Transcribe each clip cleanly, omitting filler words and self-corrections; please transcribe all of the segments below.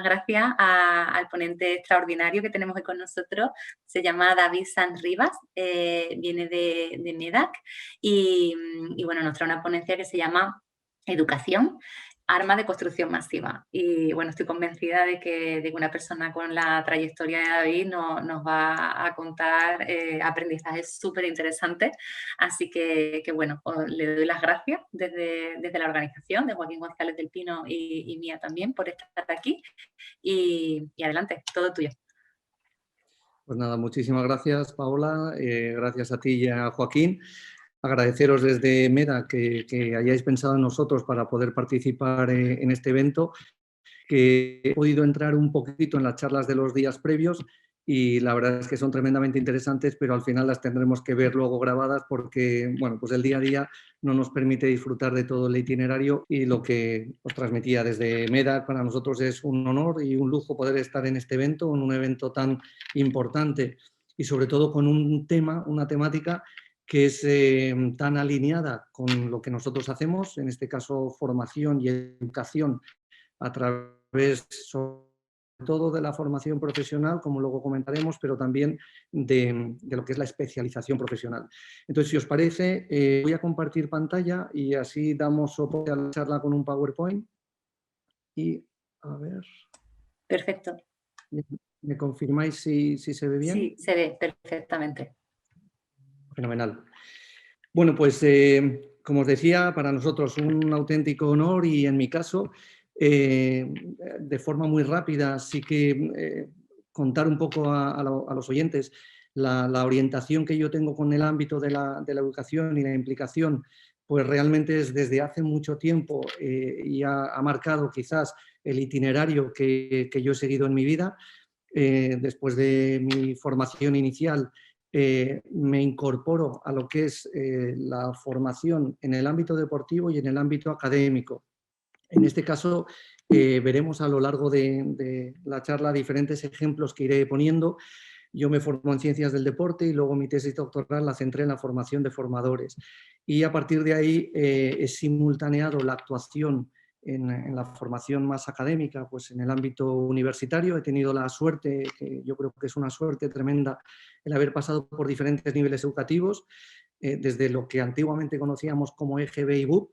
gracias al ponente extraordinario que tenemos hoy con nosotros. Se llama David Sanz Rivas, viene de MEDAC y bueno, nos trae una ponencia que se llama Educación, arma de construcción masiva. Y bueno, estoy convencida de que una persona con la trayectoria de David nos va a contar aprendizajes súper interesantes. Así que bueno, le doy las gracias desde la organización de Joaquín González del Pino y mía también por estar aquí. Y adelante, todo tuyo. Pues nada, muchísimas gracias, Paola. Gracias a ti y a Joaquín. Agradeceros desde MEDA que hayáis pensado en nosotros para poder participar en este evento, que he podido entrar un poquito en las charlas de los días previos y la verdad es que son tremendamente interesantes, pero al final las tendremos que ver luego grabadas porque, bueno, pues el día a día no nos permite disfrutar de todo el itinerario y lo que os transmitía desde MEDA, para nosotros es un honor y un lujo poder estar en este evento, en un evento tan importante y sobre todo con un tema, una temática que es tan alineada con lo que nosotros hacemos, en este caso formación y educación a través sobre todo de la formación profesional, como luego comentaremos, pero también de lo que es la especialización profesional. Entonces, si os parece, voy a compartir pantalla y así damos soporte a la charla con un PowerPoint. Y, a ver... Perfecto. ¿Me confirmáis si se ve bien? Sí, se ve perfectamente. Fenomenal. Bueno, pues como os decía, para nosotros un auténtico honor y en mi caso, de forma muy rápida, sí que contar un poco a los oyentes la orientación que yo tengo con el ámbito de la educación y la implicación, pues realmente es desde hace mucho tiempo y ha marcado quizás el itinerario que yo he seguido en mi vida. Después de mi formación inicial, me incorporo a lo que es la formación en el ámbito deportivo y en el ámbito académico. En este caso, veremos a lo largo de la charla diferentes ejemplos que iré poniendo. Yo me formo en Ciencias del Deporte y luego mi tesis doctoral la centré en la formación de formadores. Y a partir de ahí he simultaneado la actuación en la formación más académica, pues en el ámbito universitario. He tenido la suerte, que yo creo que es una suerte tremenda, el haber pasado por diferentes niveles educativos, desde lo que antiguamente conocíamos como EGB y BUP,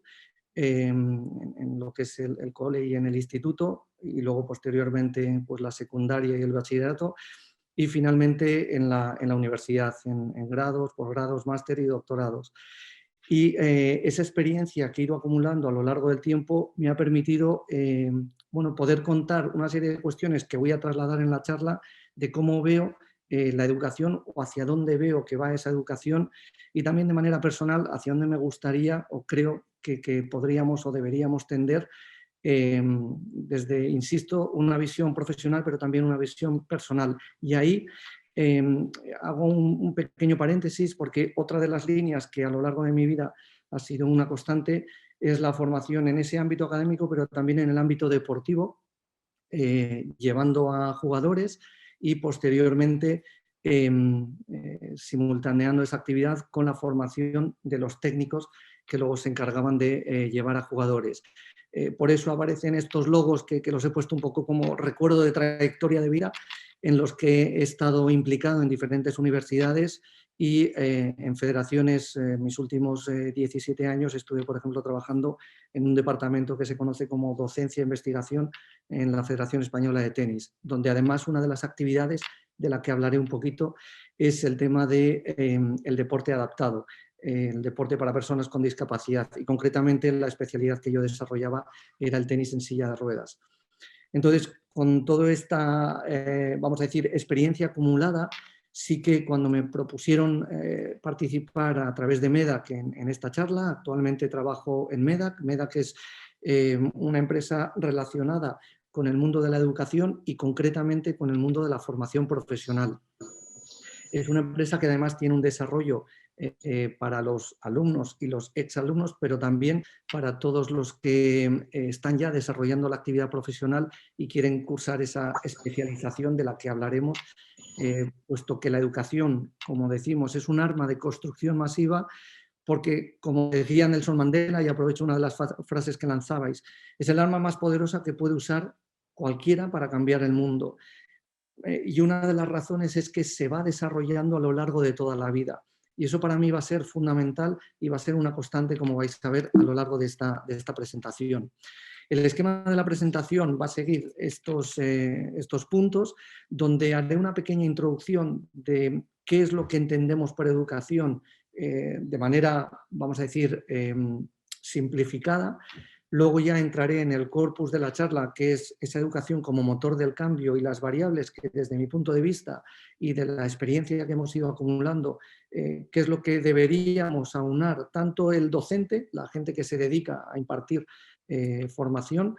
en lo que es el cole y en el instituto, y luego posteriormente pues la secundaria y el bachillerato, y finalmente en la universidad, en grados, posgrados, máster y doctorados. Y esa experiencia que he ido acumulando a lo largo del tiempo me ha permitido bueno, poder contar una serie de cuestiones que voy a trasladar en la charla de cómo veo la educación o hacia dónde veo que va esa educación y también de manera personal hacia dónde me gustaría o creo que podríamos o deberíamos tender desde, insisto, una visión profesional pero también una visión personal. Y ahí hago un pequeño paréntesis porque otra de las líneas que a lo largo de mi vida ha sido una constante es la formación en ese ámbito académico, pero también en el ámbito deportivo, llevando a jugadores y posteriormente simultaneando esa actividad con la formación de los técnicos que luego se encargaban de llevar a jugadores. Por eso aparecen estos logos que los he puesto un poco como recuerdo de trayectoria de vida, en los que he estado implicado en diferentes universidades y en federaciones. Mis últimos 17 años estuve, por ejemplo, trabajando en un departamento que se conoce como Docencia e Investigación en la Federación Española de Tenis, donde además una de las actividades de la que hablaré un poquito es el tema del deporte adaptado, el deporte para personas con discapacidad, y concretamente la especialidad que yo desarrollaba era el tenis en silla de ruedas. Entonces, con toda esta, vamos a decir, experiencia acumulada, sí que cuando me propusieron participar a través de MEDAC en esta charla, actualmente trabajo en MEDAC. MEDAC es una empresa relacionada con el mundo de la educación y concretamente con el mundo de la formación profesional. Es una empresa que además tiene un desarrollo para los alumnos y los exalumnos, pero también para todos los que están ya desarrollando la actividad profesional y quieren cursar esa especialización de la que hablaremos, puesto que la educación, como decimos, es un arma de construcción masiva, porque, como decía Nelson Mandela, y aprovecho una de las frases que lanzabais, es el arma más poderosa que puede usar cualquiera para cambiar el mundo. Y una de las razones es que se va desarrollando a lo largo de toda la vida. Y eso para mí va a ser fundamental y va a ser una constante, como vais a ver a lo largo de esta presentación. El esquema de la presentación va a seguir estos puntos, donde haré una pequeña introducción de qué es lo que entendemos por educación de manera, vamos a decir, simplificada. Luego ya entraré en el corpus de la charla, que es esa educación como motor del cambio y las variables que desde mi punto de vista y de la experiencia que hemos ido acumulando, qué es lo que deberíamos aunar tanto el docente, la gente que se dedica a impartir formación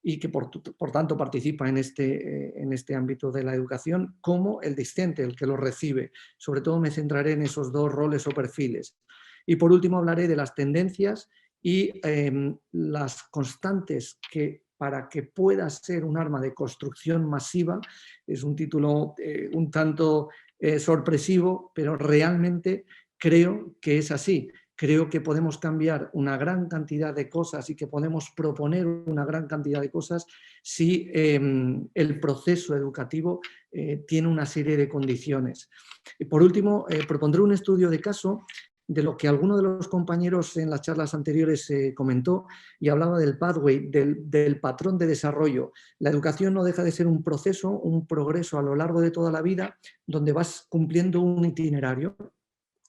y que por tanto participa en este ámbito de la educación, como el discente, el que lo recibe. Sobre todo me centraré en esos dos roles o perfiles. Y por último hablaré de las tendencias y las constantes que para que pueda ser un arma de construcción masiva, es un título un tanto sorpresivo, pero realmente creo que es así. Creo que podemos cambiar una gran cantidad de cosas y que podemos proponer una gran cantidad de cosas si el proceso educativo tiene una serie de condiciones. Y por último, propondré un estudio de caso de lo que alguno de los compañeros en las charlas anteriores comentó y hablaba del pathway, del patrón de desarrollo. La educación no deja de ser un proceso, un progreso a lo largo de toda la vida, donde vas cumpliendo un itinerario.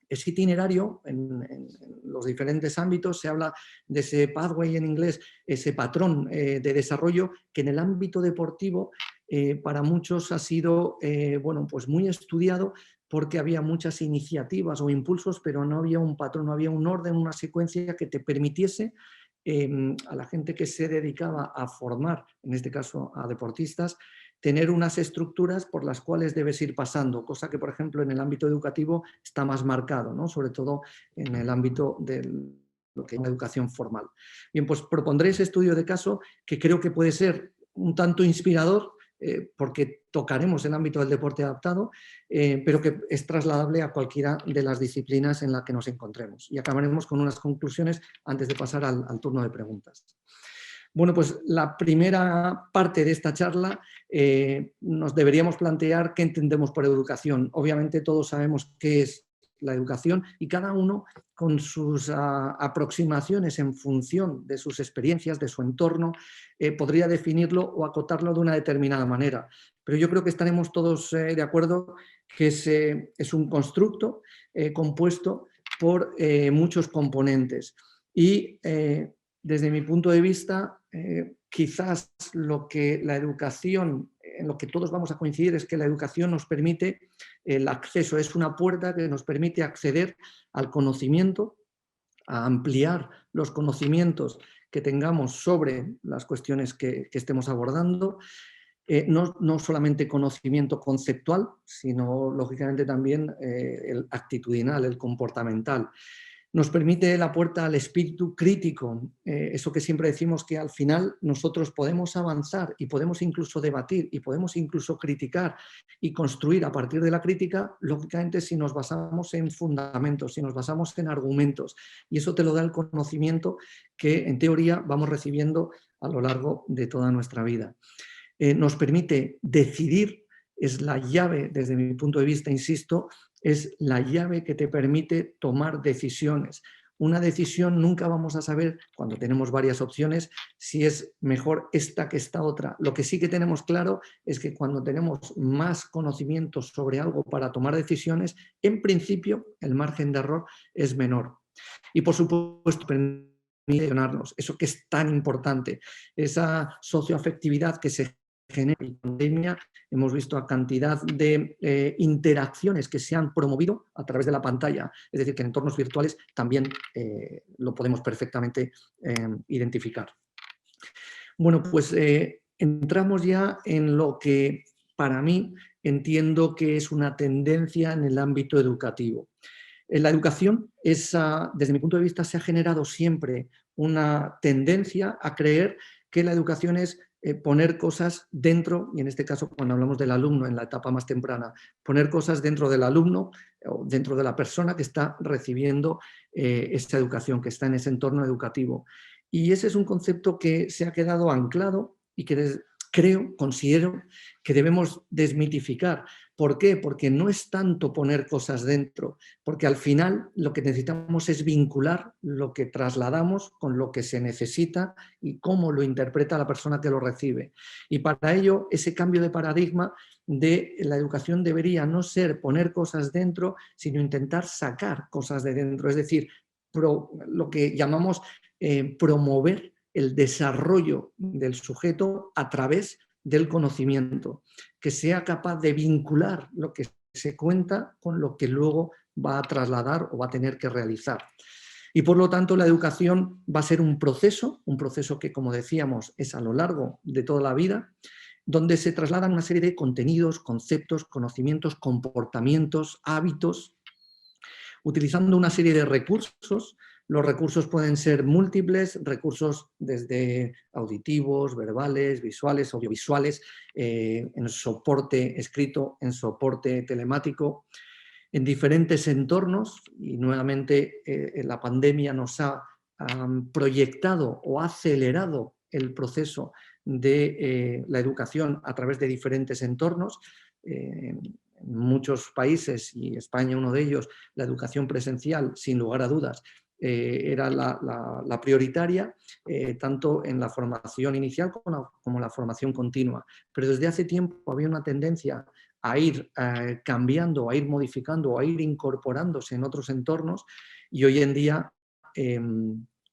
Ese itinerario, en los diferentes ámbitos, se habla de ese pathway en inglés, ese patrón de desarrollo que en el ámbito deportivo para muchos ha sido bueno, pues muy estudiado, porque había muchas iniciativas o impulsos, pero no había un patrón, no había un orden, una secuencia que te permitiese a la gente que se dedicaba a formar, en este caso a deportistas, tener unas estructuras por las cuales debes ir pasando, cosa que, por ejemplo, en el ámbito educativo está más marcado, ¿no? Sobre todo en el ámbito de lo que es la educación formal. Bien, pues propondré ese estudio de caso que creo que puede ser un tanto inspirador, porque tocaremos el ámbito del deporte adaptado, pero que es trasladable a cualquiera de las disciplinas en las que nos encontremos. Y acabaremos con unas conclusiones antes de pasar al turno de preguntas. Bueno, pues la primera parte de esta charla nos deberíamos plantear qué entendemos por educación. Obviamente todos sabemos qué es la educación y cada uno con sus aproximaciones en función de sus experiencias, de su entorno, podría definirlo o acotarlo de una determinada manera. Pero yo creo que estaremos todos de acuerdo que es un constructo compuesto por muchos componentes. Y desde mi punto de vista, quizás lo que la educación, en lo que todos vamos a coincidir, es que la educación nos permite el acceso, es una puerta que nos permite acceder al conocimiento, a ampliar los conocimientos que tengamos sobre las cuestiones que estemos abordando, no solamente conocimiento conceptual, sino lógicamente también el actitudinal, el comportamental. Nos permite la puerta al espíritu crítico, eso que siempre decimos, que al final nosotros podemos avanzar y podemos incluso debatir y podemos incluso criticar y construir a partir de la crítica, lógicamente si nos basamos en fundamentos, si nos basamos en argumentos, y eso te lo da el conocimiento que en teoría vamos recibiendo a lo largo de toda nuestra vida. Nos permite decidir, es la llave desde mi punto de vista, insisto, es la llave que te permite tomar decisiones. Una decisión nunca vamos a saber, cuando tenemos varias opciones, si es mejor esta que esta otra. Lo que sí que tenemos claro es que cuando tenemos más conocimientos sobre algo para tomar decisiones, en principio el margen de error es menor. Y por supuesto, permite gestionarnos, eso que es tan importante, esa socioafectividad que se genera en pandemia. Hemos visto a cantidad de interacciones que se han promovido a través de la pantalla, es decir, que en entornos virtuales también lo podemos perfectamente identificar. Bueno, pues entramos ya en lo que para mí entiendo que es una tendencia en el ámbito educativo. La educación desde mi punto de vista, se ha generado siempre una tendencia a creer que la educación es poner cosas dentro, y en este caso cuando hablamos del alumno en la etapa más temprana, poner cosas dentro del alumno o dentro de la persona que está recibiendo esa educación, que está en ese entorno educativo. Y ese es un concepto que se ha quedado anclado y que considero que debemos desmitificar. ¿Por qué? Porque no es tanto poner cosas dentro, porque al final lo que necesitamos es vincular lo que trasladamos con lo que se necesita y cómo lo interpreta la persona que lo recibe. Y para ello, ese cambio de paradigma de la educación debería no ser poner cosas dentro, sino intentar sacar cosas de dentro, es decir, lo que llamamos promover el desarrollo del sujeto a través del conocimiento, que sea capaz de vincular lo que se cuenta con lo que luego va a trasladar o va a tener que realizar. Y por lo tanto la educación va a ser un proceso que, como decíamos, es a lo largo de toda la vida, donde se trasladan una serie de contenidos, conceptos, conocimientos, comportamientos, hábitos, utilizando una serie de recursos. Los recursos pueden ser múltiples, recursos desde auditivos, verbales, visuales, audiovisuales, en soporte escrito, en soporte telemático, en diferentes entornos, y nuevamente la pandemia nos ha proyectado o acelerado el proceso de la educación a través de diferentes entornos. En muchos países, y España uno de ellos, la educación presencial, sin lugar a dudas, era la prioritaria, tanto en la formación inicial como la formación continua. Pero desde hace tiempo había una tendencia a ir cambiando, a ir modificando, a ir incorporándose en otros entornos, y hoy en día,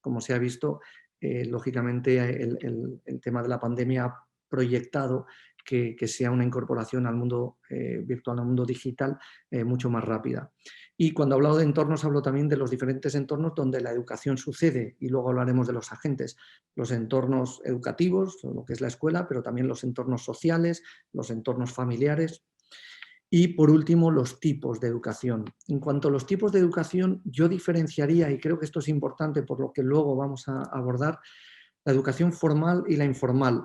como se ha visto, lógicamente el tema de la pandemia ha proyectado que sea una incorporación al mundo virtual, al mundo digital, mucho más rápida. Y cuando hablo de entornos, hablo también de los diferentes entornos donde la educación sucede, y luego hablaremos de los agentes, los entornos educativos, lo que es la escuela, pero también los entornos sociales, los entornos familiares. Y por último, los tipos de educación. En cuanto a los tipos de educación, yo diferenciaría, y creo que esto es importante por lo que luego vamos a abordar, la educación formal y la informal.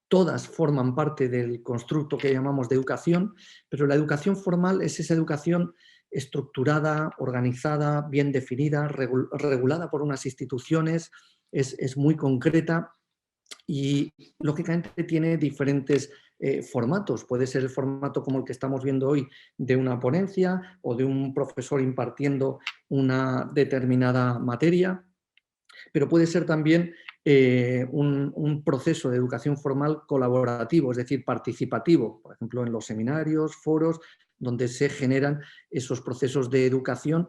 Todas forman parte del constructo que llamamos de educación, pero la educación formal es esa educación estructurada, organizada, bien definida, regulada por unas instituciones, es muy concreta y lógicamente tiene diferentes formatos. Puede ser el formato como el que estamos viendo hoy, de una ponencia o de un profesor impartiendo una determinada materia, pero puede ser también un proceso de educación formal colaborativo, es decir, participativo, por ejemplo, en los seminarios, foros, donde se generan esos procesos de educación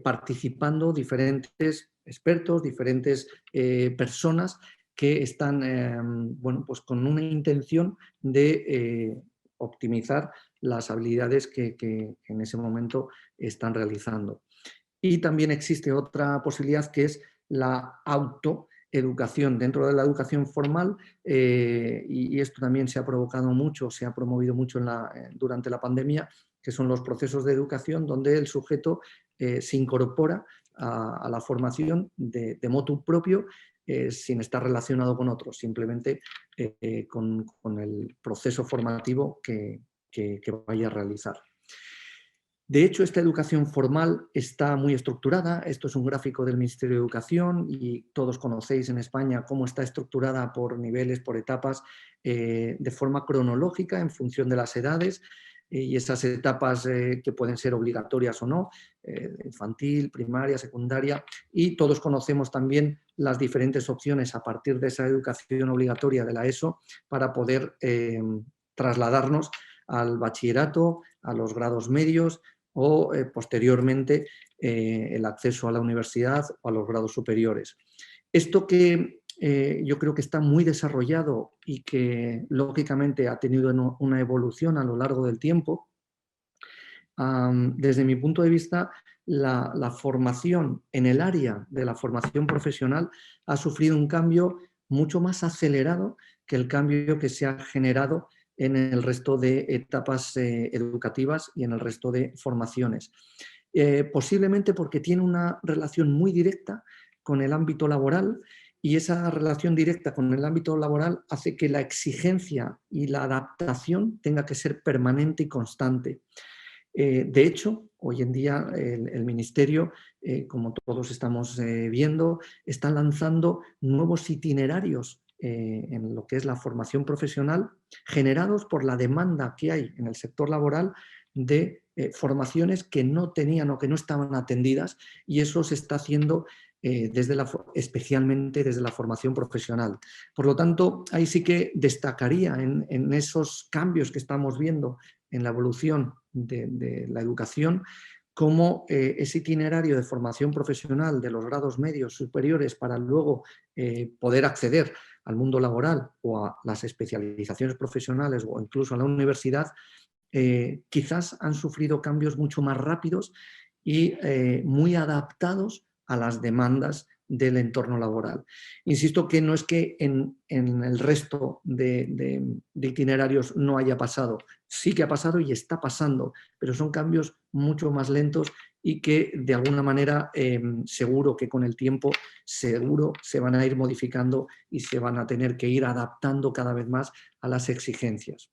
participando diferentes expertos, diferentes personas que están bueno, pues con una intención de optimizar las habilidades que en ese momento están realizando. Y también existe otra posibilidad, que es la autoeducación dentro de la educación formal, y esto también se ha provocado mucho, se ha promovido mucho durante la pandemia, que son los procesos de educación donde el sujeto se incorpora a la formación de motu propio, sin estar relacionado con otros, simplemente con el proceso formativo que vaya a realizar. De hecho, esta educación formal está muy estructurada. Esto es un gráfico del Ministerio de Educación y todos conocéis en España cómo está estructurada por niveles, por etapas, de forma cronológica en función de las edades, y esas etapas que pueden ser obligatorias o no, infantil, primaria, secundaria, y todos conocemos también las diferentes opciones a partir de esa educación obligatoria de la ESO para poder trasladarnos al bachillerato, a los grados medios, o posteriormente el acceso a la universidad o a los grados superiores. Esto que yo creo que está muy desarrollado y que lógicamente ha tenido una evolución a lo largo del tiempo, desde mi punto de vista, la formación en el área de la formación profesional ha sufrido un cambio mucho más acelerado que el cambio que se ha generado en el resto de etapas educativas y en el resto de formaciones. Posiblemente porque tiene una relación muy directa con el ámbito laboral, y esa relación directa con el ámbito laboral hace que la exigencia y la adaptación tenga que ser permanente y constante. De hecho, hoy en día el Ministerio, como todos estamos viendo, está lanzando nuevos itinerarios en lo que es la formación profesional, generados por la demanda que hay en el sector laboral de formaciones que no tenían o que no estaban atendidas, y eso se está haciendo especialmente desde la formación profesional. Por lo tanto, ahí sí que destacaría en esos cambios que estamos viendo en la evolución de la educación, cómo ese itinerario de formación profesional de los grados medios superiores para luego poder acceder al mundo laboral o a las especializaciones profesionales o incluso a la universidad, quizás han sufrido cambios mucho más rápidos y muy adaptados a las demandas del entorno laboral. Insisto que no es que en el resto de itinerarios no haya pasado, sí que ha pasado y está pasando, pero son cambios mucho más lentos y que de alguna manera seguro que con el tiempo seguro se van a ir modificando y se van a tener que ir adaptando cada vez más a las exigencias.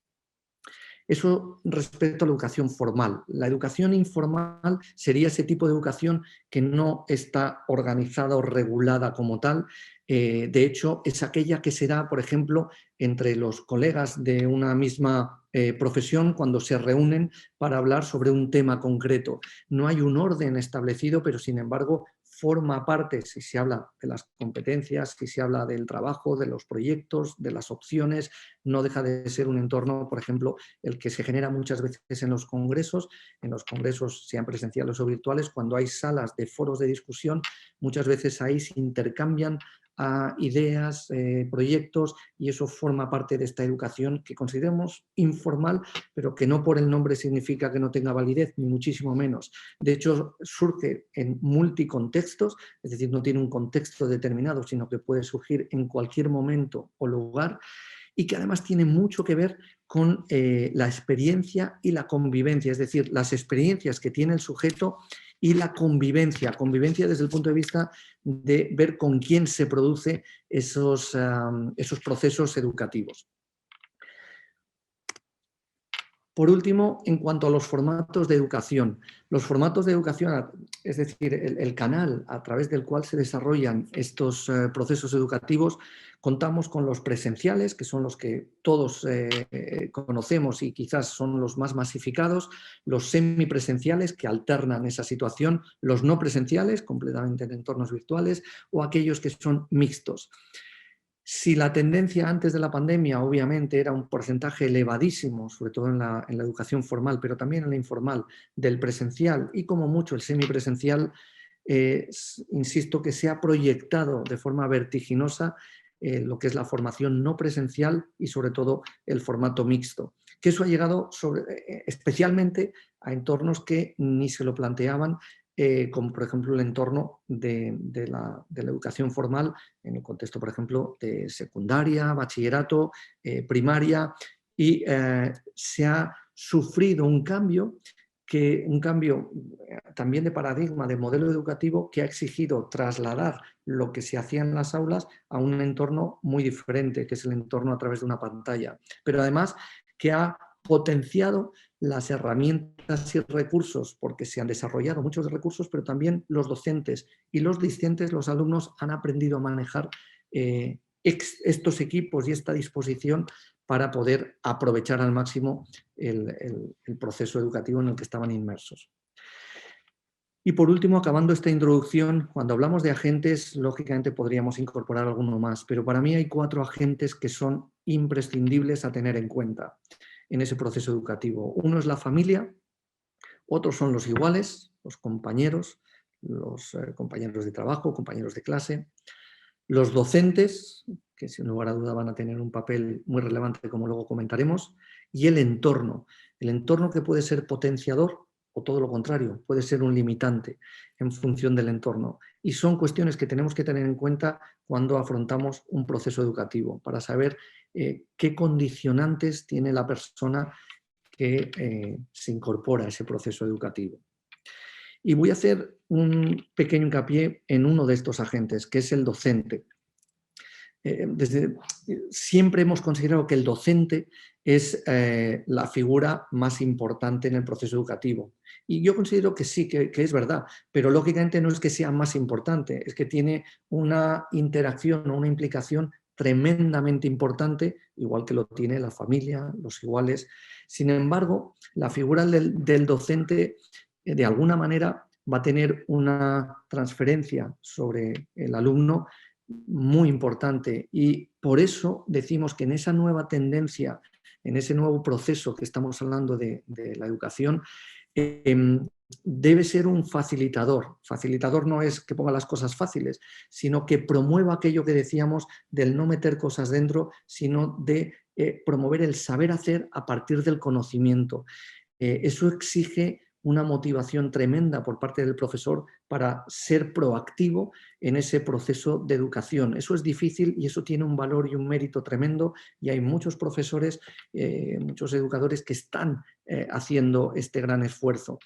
Eso respecto a la educación formal. La educación informal sería ese tipo de educación que no está organizada o regulada como tal. De hecho, es aquella que se da, por ejemplo, entre los colegas de una misma profesión cuando se reúnen para hablar sobre un tema concreto. No hay un orden establecido, pero sin embargo forma parte, si se habla de las competencias, si se habla del trabajo, de los proyectos, de las opciones, no deja de ser un entorno, por ejemplo, el que se genera muchas veces en los congresos, sean presenciales o virtuales, cuando hay salas de foros de discusión, muchas veces ahí se intercambian ideas, proyectos, y eso forma parte de esta educación que consideramos informal, pero que no por el nombre significa que no tenga validez, ni muchísimo menos. De hecho, surge en multicontextos, es decir, no tiene un contexto determinado, sino que puede surgir en cualquier momento o lugar, y que además tiene mucho que ver con la experiencia y la convivencia, es decir, las experiencias que tiene el sujeto y la convivencia desde el punto de vista de ver con quién se produce esos procesos educativos. Por último, en cuanto a los formatos de educación. Los formatos de educación, es decir, el canal a través del cual se desarrollan estos procesos educativos, contamos con los presenciales, que son los que todos conocemos y quizás son los más masificados, los semipresenciales, que alternan esa situación, los no presenciales, completamente en entornos virtuales, o aquellos que son mixtos. Si la tendencia antes de la pandemia obviamente era un porcentaje elevadísimo, sobre todo en la educación formal, pero también en la informal, del presencial y como mucho el semipresencial, insisto que se ha proyectado de forma vertiginosa lo que es la formación no presencial y sobre todo el formato mixto. Que eso ha llegado especialmente a entornos que ni se lo planteaban, como por ejemplo el entorno de la educación formal en el contexto, por ejemplo, de secundaria, bachillerato, primaria, y se ha sufrido un cambio también de paradigma, de modelo educativo, que ha exigido trasladar lo que se hacía en las aulas a un entorno muy diferente, que es el entorno a través de una pantalla, pero además que ha potenciado las herramientas y recursos, porque se han desarrollado muchos recursos, pero también los docentes y los discentes, los alumnos, han aprendido a manejar estos equipos y esta disposición para poder aprovechar al máximo el proceso educativo en el que estaban inmersos. Y por último, acabando esta introducción, cuando hablamos de agentes, lógicamente podríamos incorporar alguno más, pero para mí hay 4 agentes que son imprescindibles a tener en cuenta en ese proceso educativo. Uno es la familia, otros son los iguales, los compañeros de trabajo, compañeros de clase, los docentes, que sin lugar a duda van a tener un papel muy relevante, como luego comentaremos, y el entorno que puede ser potenciador o todo lo contrario, puede ser un limitante en función del entorno. Y son cuestiones que tenemos que tener en cuenta cuando afrontamos un proceso educativo, para saber qué condicionantes tiene la persona que se incorpora a ese proceso educativo. Y voy a hacer un pequeño hincapié en uno de estos agentes, que es el docente. Siempre hemos considerado que el docente es la figura más importante en el proceso educativo. Y yo considero que sí, que es verdad, pero lógicamente no es que sea más importante, es que tiene una interacción o una implicación tremendamente importante, igual que lo tiene la familia, los iguales. Sin embargo, la figura del docente, de alguna manera, va a tener una transferencia sobre el alumno muy importante, y por eso decimos que en esa nueva tendencia, en ese nuevo proceso que estamos hablando de la educación, debe ser un facilitador. Facilitador no es que ponga las cosas fáciles, sino que promueva aquello que decíamos del no meter cosas dentro, sino de promover el saber hacer a partir del conocimiento. Eso exige una motivación tremenda por parte del profesor para ser proactivo en ese proceso de educación. Eso es difícil y eso tiene un valor y un mérito tremendo, y hay muchos profesores, muchos educadores que están haciendo este gran esfuerzo.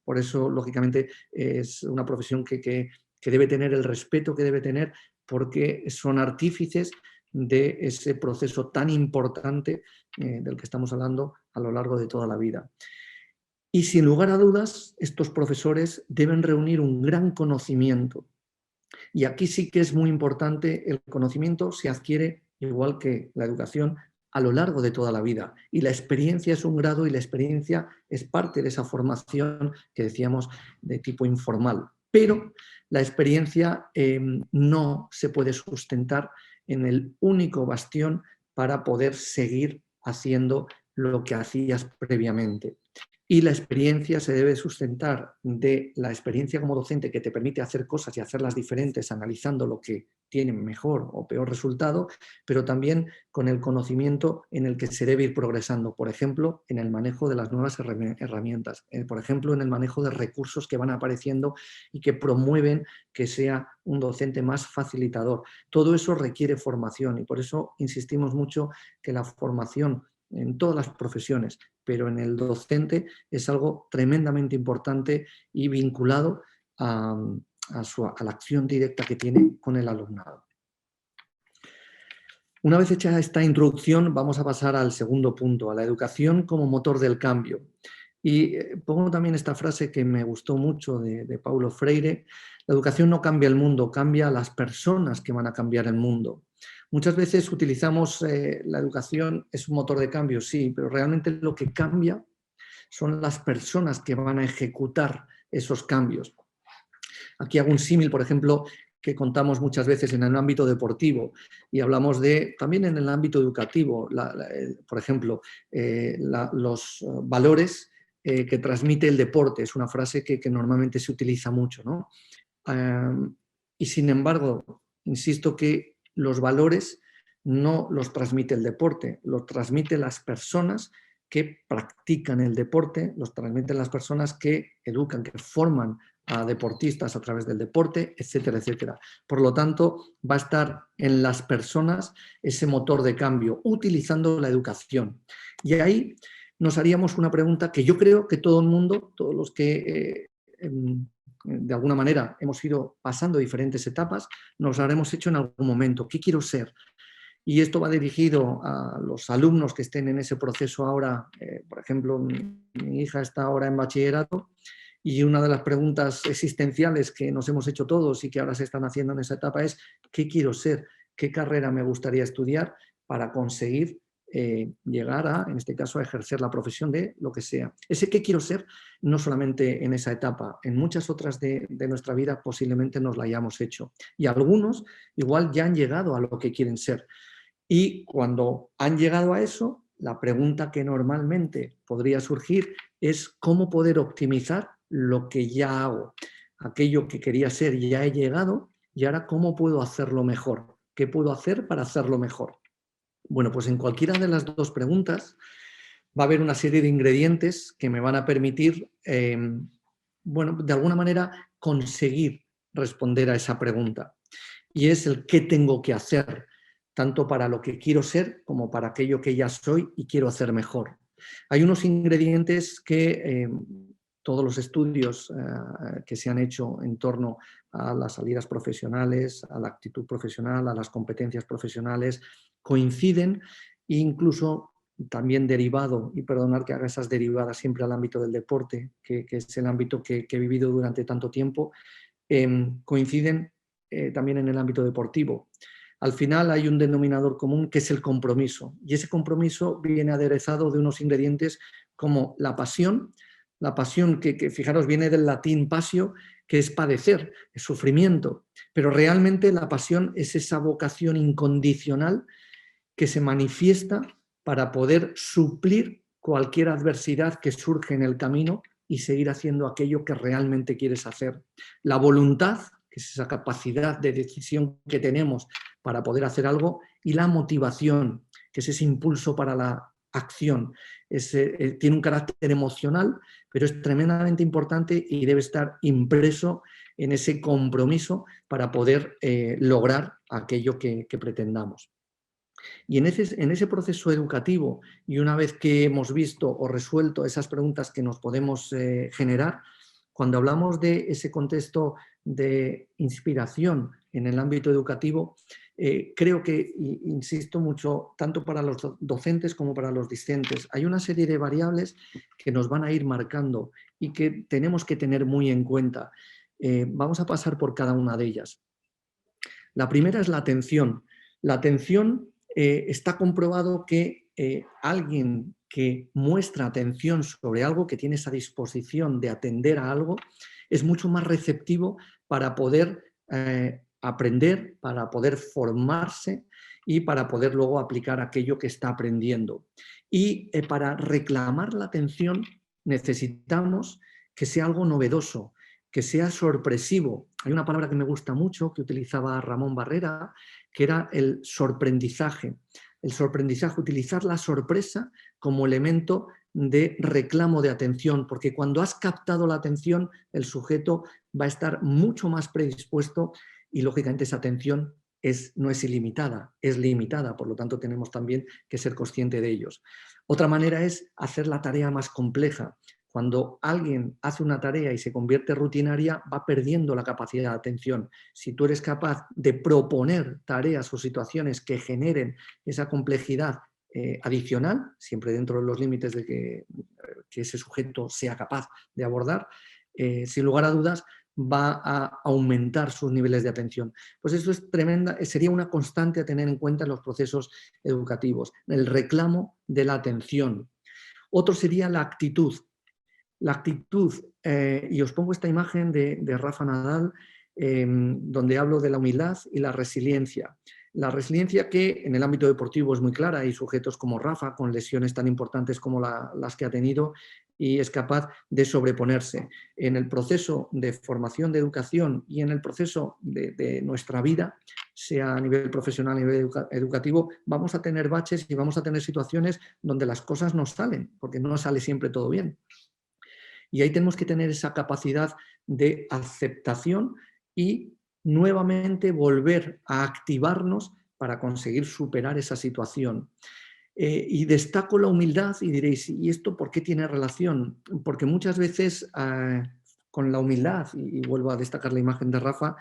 Por eso, lógicamente, es una profesión que debe tener el respeto que debe tener, porque son artífices de ese proceso tan importante del que estamos hablando a lo largo de toda la vida. Y sin lugar a dudas, estos profesores deben reunir un gran conocimiento. Y aquí sí que es muy importante, el conocimiento se adquiere, igual que la educación, a lo largo de toda la vida. Y la experiencia es un grado, y la experiencia es parte de esa formación que decíamos de tipo informal. Pero la experiencia no se puede sustentar en el único bastión para poder seguir haciendo lo que hacías previamente. Y la experiencia se debe sustentar de la experiencia como docente, que te permite hacer cosas y hacerlas diferentes, analizando lo que tiene mejor o peor resultado, pero también con el conocimiento en el que se debe ir progresando. Por ejemplo, en el manejo de las nuevas herramientas, por ejemplo, en el manejo de recursos que van apareciendo y que promueven que sea un docente más facilitador. Todo eso requiere formación, y por eso insistimos mucho que la formación en todas las profesiones, pero en el docente, es algo tremendamente importante y vinculado a la acción directa que tiene con el alumnado. Una vez hecha esta introducción, vamos a pasar al segundo punto, a la educación como motor del cambio. Y pongo también esta frase que me gustó mucho de Paulo Freire: la educación no cambia el mundo, cambia a las personas que van a cambiar el mundo. Muchas veces utilizamos la educación es un motor de cambio, sí, pero realmente lo que cambia son las personas que van a ejecutar esos cambios. Aquí hago un símil, por ejemplo, que contamos muchas veces en el ámbito deportivo, y hablamos también en el ámbito educativo, por ejemplo, los valores que transmite el deporte. Es una frase que normalmente se utiliza mucho, ¿no? Y sin embargo, insisto que los valores no los transmite el deporte, los transmiten las personas que practican el deporte, los transmiten las personas que educan, que forman a deportistas a través del deporte, etcétera, etcétera. Por lo tanto, va a estar en las personas ese motor de cambio, utilizando la educación. Y ahí nos haríamos una pregunta que yo creo que todo el mundo, todos los que de alguna manera hemos ido pasando diferentes etapas, nos lo habremos hecho en algún momento. ¿Qué quiero ser? Y esto va dirigido a los alumnos que estén en ese proceso ahora. Por ejemplo, mi hija está ahora en bachillerato, y una de las preguntas existenciales que nos hemos hecho todos y que ahora se están haciendo en esa etapa es: ¿qué quiero ser? ¿Qué carrera me gustaría estudiar para conseguir llegar a, en este caso, a ejercer la profesión de lo que sea? Ese qué quiero ser, no solamente en esa etapa, en muchas otras de nuestra vida posiblemente nos la hayamos hecho. Y algunos igual ya han llegado a lo que quieren ser. Y cuando han llegado a eso, la pregunta que normalmente podría surgir es: ¿cómo poder optimizar lo que ya hago? Aquello que quería ser ya he llegado, y ahora ¿cómo puedo hacerlo mejor? ¿Qué puedo hacer para hacerlo mejor? Bueno, pues en cualquiera de las dos preguntas va a haber una serie de ingredientes que me van a permitir, bueno, de alguna manera conseguir responder a esa pregunta. Y es el qué tengo que hacer, tanto para lo que quiero ser como para aquello que ya soy y quiero hacer mejor. Hay unos ingredientes que todos los estudios que se han hecho en torno a las salidas profesionales, a la actitud profesional, a las competencias profesionales, coinciden, e incluso también derivado, y perdonar que haga esas derivadas siempre al ámbito del deporte, que es el ámbito que he vivido durante tanto tiempo, coinciden también en el ámbito deportivo. al final hay un denominador común que es el compromiso. Y ese compromiso viene aderezado de unos ingredientes como la pasión que fijaros viene del latín passio, que es padecer, es sufrimiento. Pero realmente la pasión es esa vocación incondicional que se manifiesta para poder suplir cualquier adversidad que surge en el camino y seguir haciendo aquello que realmente quieres hacer. La voluntad, que es esa capacidad de decisión que tenemos para poder hacer algo, y la motivación, que es ese impulso para la acción. Tiene un carácter emocional, pero es tremendamente importante y debe estar impreso en ese compromiso para poder lograr aquello que pretendamos. Y en ese proceso educativo, y una vez que hemos visto o resuelto esas preguntas que nos podemos generar, cuando hablamos de ese contexto de inspiración en el ámbito educativo, creo que, insisto mucho, tanto para los docentes como para los discentes, hay una serie de variables que nos van a ir marcando y que tenemos que tener muy en cuenta. Vamos a pasar por cada una de ellas. La primera es la atención. La atención está comprobado que alguien que muestra atención sobre algo, que tiene esa disposición de atender a algo, es mucho más receptivo para poder aprender, para poder formarse y para poder luego aplicar aquello que está aprendiendo. Y para reclamar la atención necesitamos que sea algo novedoso, que sea sorpresivo. Hay una palabra que me gusta mucho que utilizaba Ramón Barrera, que era el sorprendizaje. El sorprendizaje, utilizar la sorpresa como elemento de reclamo de atención, porque cuando has captado la atención, el sujeto va a estar mucho más predispuesto y, lógicamente, esa atención no es ilimitada, es limitada, por lo tanto tenemos también que ser conscientes de ellos. Otra manera es hacer la tarea más compleja. Cuando alguien hace una tarea y se convierte rutinaria, va perdiendo la capacidad de atención. Si tú eres capaz de proponer tareas o situaciones que generen esa complejidad adicional, siempre dentro de los límites de que ese sujeto sea capaz de abordar, sin lugar a dudas, va a aumentar sus niveles de atención. Pues eso es tremenda, sería una constante a tener en cuenta en los procesos educativos, el reclamo de la atención. Otro sería la actitud. La actitud, y os pongo esta imagen de Rafa Nadal, donde hablo de la humildad y la resiliencia. La resiliencia que en el ámbito deportivo es muy clara, hay sujetos como Rafa con lesiones tan importantes como las que ha tenido y es capaz de sobreponerse. En el proceso de formación, de educación y en el proceso de nuestra vida, sea a nivel profesional, a nivel educativo, vamos a tener baches y vamos a tener situaciones donde las cosas no salen, porque no sale siempre todo bien. Y ahí tenemos que tener esa capacidad de aceptación y nuevamente volver a activarnos para conseguir superar esa situación. Y destaco la humildad y diréis, ¿y esto por qué tiene relación? Porque muchas veces con la humildad, y vuelvo a destacar la imagen de Rafa,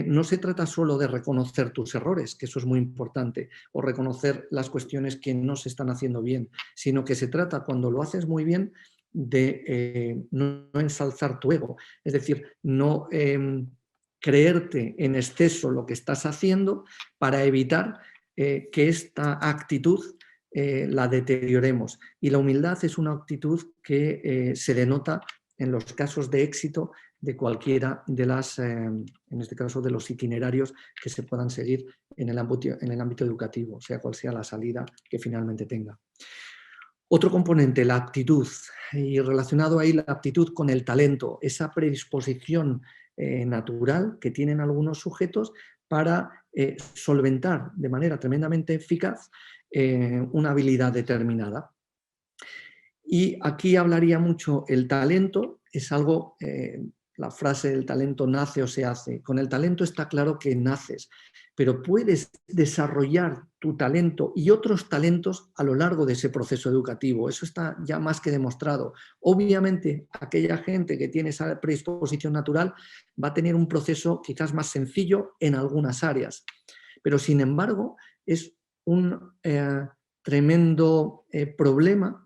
no se trata solo de reconocer tus errores, que eso es muy importante, o reconocer las cuestiones que no se están haciendo bien, sino que se trata, cuando lo haces muy bien, de no ensalzar tu ego, es decir, no creerte en exceso lo que estás haciendo para evitar que esta actitud la deterioremos. Y la humildad es una actitud que se denota en los casos de éxito de cualquiera de en este caso, de los itinerarios que se puedan seguir en el ámbito educativo, sea cual sea la salida que finalmente tenga. Otro componente, la aptitud, y relacionado ahí la aptitud con el talento, esa predisposición natural que tienen algunos sujetos para solventar de manera tremendamente eficaz una habilidad determinada. Y aquí hablaría mucho el talento, es algo, la frase del talento nace o se hace. Con el talento está claro que naces, pero puedes desarrollar tu talento y otros talentos a lo largo de ese proceso educativo. Eso está ya más que demostrado. Obviamente, aquella gente que tiene esa predisposición natural va a tener un proceso quizás más sencillo en algunas áreas, pero sin embargo es un tremendo problema.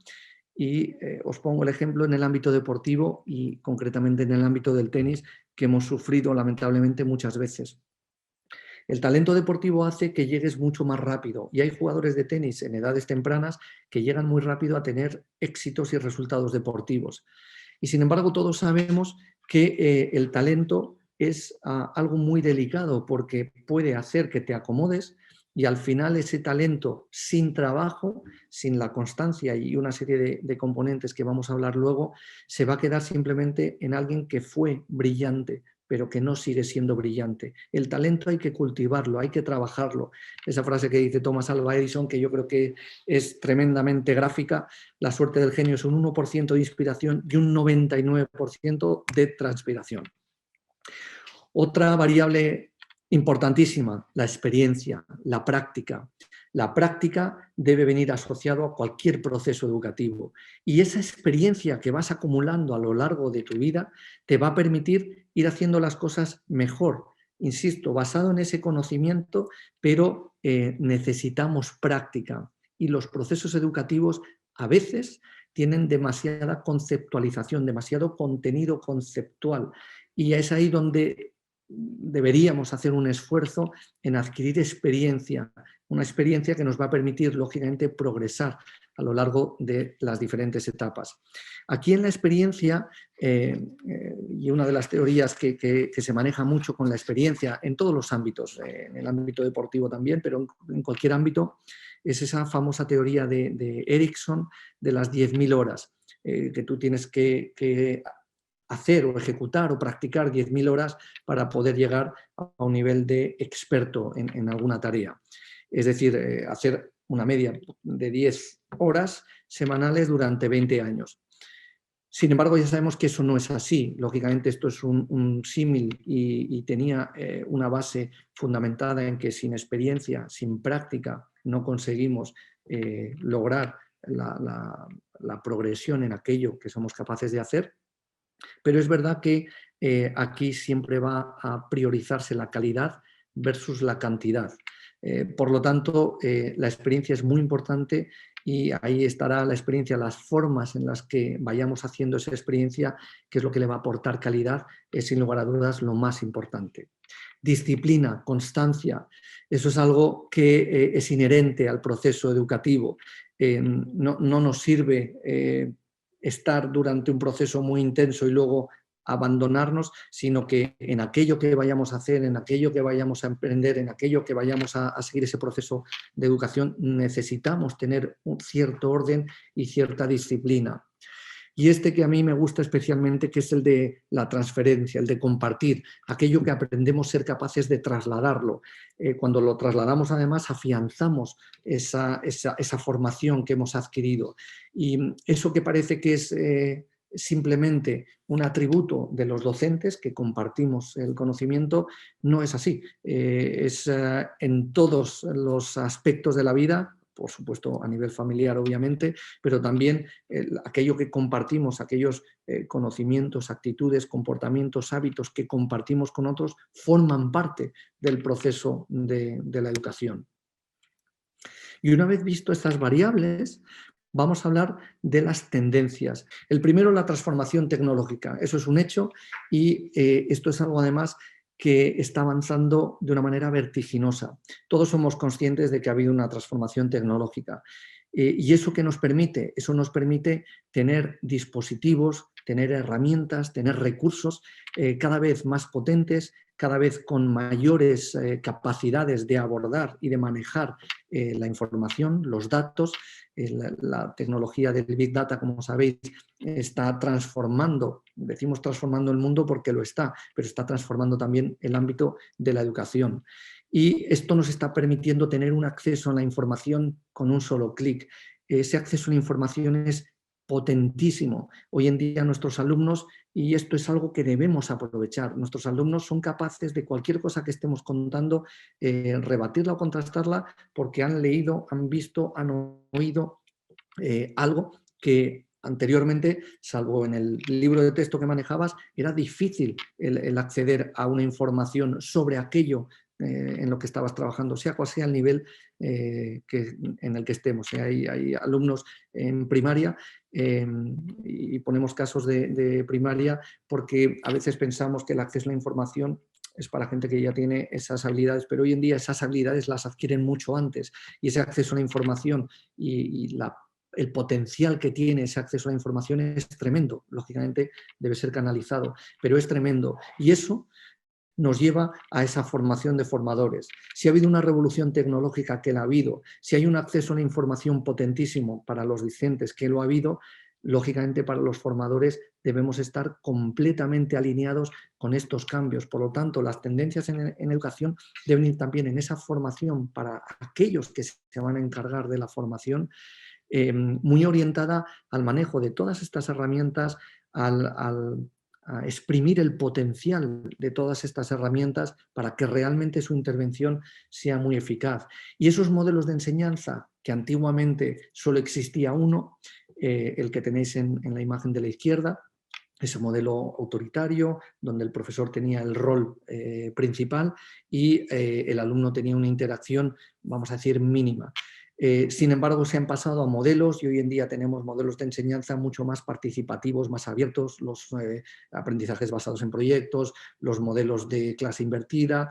Y os pongo el ejemplo en el ámbito deportivo y concretamente en el ámbito del tenis, que hemos sufrido lamentablemente muchas veces. El talento deportivo hace que llegues mucho más rápido y hay jugadores de tenis en edades tempranas que llegan muy rápido a tener éxitos y resultados deportivos. Y sin embargo, todos sabemos que el talento es algo muy delicado porque puede hacer que te acomodes y al final ese talento sin trabajo, sin la constancia y una serie de componentes que vamos a hablar luego, se va a quedar simplemente en alguien que fue brillante, pero que no sigue siendo brillante. El talento hay que cultivarlo, hay que trabajarlo. Esa frase que dice Thomas Alva Edison, que yo creo que es tremendamente gráfica: la suerte del genio es un 1% de inspiración y un 99% de transpiración. Otra variable importantísima, la experiencia, la práctica. La práctica debe venir asociado a cualquier proceso educativo y esa experiencia que vas acumulando a lo largo de tu vida te va a permitir ir haciendo las cosas mejor. Insisto, basado en ese conocimiento, pero necesitamos práctica y los procesos educativos a veces tienen demasiada conceptualización, demasiado contenido conceptual y es ahí donde deberíamos hacer un esfuerzo en adquirir experiencia, una experiencia que nos va a permitir, lógicamente, progresar a lo largo de las diferentes etapas. Aquí en la experiencia, y una de las teorías que se maneja mucho con la experiencia en todos los ámbitos, en el ámbito deportivo también, pero en cualquier ámbito, es esa famosa teoría de Erickson de las 10.000 horas, que tú tienes que hacer o ejecutar o practicar 10.000 horas para poder llegar a un nivel de experto en alguna tarea. Es decir, hacer una media de 10 horas semanales durante 20 años. Sin embargo, ya sabemos que eso no es así. Lógicamente, esto es un símil y tenía una base fundamentada en que sin experiencia, sin práctica, no conseguimos lograr la progresión en aquello que somos capaces de hacer. Pero es verdad que aquí siempre va a priorizarse la calidad versus la cantidad. Por lo tanto, la experiencia es muy importante y ahí estará la experiencia, las formas en las que vayamos haciendo esa experiencia, que es lo que le va a aportar calidad, es sin lugar a dudas lo más importante. Disciplina, constancia, eso es algo que es inherente al proceso educativo. No nos sirve estar durante un proceso muy intenso y luego abandonarnos, sino que en aquello que vayamos a hacer, en aquello que vayamos a emprender, en aquello que vayamos a seguir ese proceso de educación, necesitamos tener un cierto orden y cierta disciplina. Y este que a mí me gusta especialmente, que es el de la transferencia, el de compartir, aquello que aprendemos ser capaces de trasladarlo. Cuando lo trasladamos, además, afianzamos esa formación que hemos adquirido. Y eso que parece que es simplemente un atributo de los docentes, que compartimos el conocimiento, no es así. Es en todos los aspectos de la vida, por supuesto a nivel familiar obviamente, pero también aquello que compartimos, aquellos conocimientos, actitudes, comportamientos, hábitos que compartimos con otros, forman parte del proceso de la educación. Y una vez visto estas variables, vamos a hablar de las tendencias. El primero, la transformación tecnológica. Eso es un hecho y esto es algo además que está avanzando de una manera vertiginosa. Todos somos conscientes de que ha habido una transformación tecnológica. ¿Y eso qué nos permite? Eso nos permite tener dispositivos, tener herramientas, tener recursos cada vez más potentes, cada vez con mayores capacidades de abordar y de manejar la información, los datos. La tecnología del Big Data, como sabéis, está transformando, decimos transformando el mundo porque lo está, pero está transformando también el ámbito de la educación. Y esto nos está permitiendo tener un acceso a la información con un solo clic. Ese acceso a la información es potentísimo. Hoy en día nuestros alumnos, y esto es algo que debemos aprovechar, nuestros alumnos son capaces de cualquier cosa que estemos contando, rebatirla o contrastarla porque han leído, han visto, han oído algo que anteriormente, salvo en el libro de texto que manejabas, era difícil el acceder a una información sobre aquello en lo que estabas trabajando, sea cual sea el nivel en el que estemos. Hay alumnos en primaria y ponemos casos de primaria porque a veces pensamos que el acceso a la información es para gente que ya tiene esas habilidades, pero hoy en día esas habilidades las adquieren mucho antes y ese acceso a la información y el potencial que tiene ese acceso a la información es tremendo. Lógicamente debe ser canalizado, pero es tremendo. Y eso nos lleva a esa formación de formadores. Si ha habido una revolución tecnológica, que la ha habido, si hay un acceso a la información potentísimo para los docentes, que lo ha habido, lógicamente para los formadores debemos estar completamente alineados con estos cambios. Por lo tanto, las tendencias en educación deben ir también en esa formación para aquellos que se van a encargar de la formación, muy orientada al manejo de todas estas herramientas, a exprimir el potencial de todas estas herramientas para que realmente su intervención sea muy eficaz. Y esos modelos de enseñanza, que antiguamente solo existía uno, el que tenéis en la imagen de la izquierda, ese modelo autoritario, donde el profesor tenía el rol principal y el alumno tenía una interacción, vamos a decir, mínima. Sin embargo, se han pasado a modelos y hoy en día tenemos modelos de enseñanza mucho más participativos, más abiertos, los aprendizajes basados en proyectos, los modelos de clase invertida,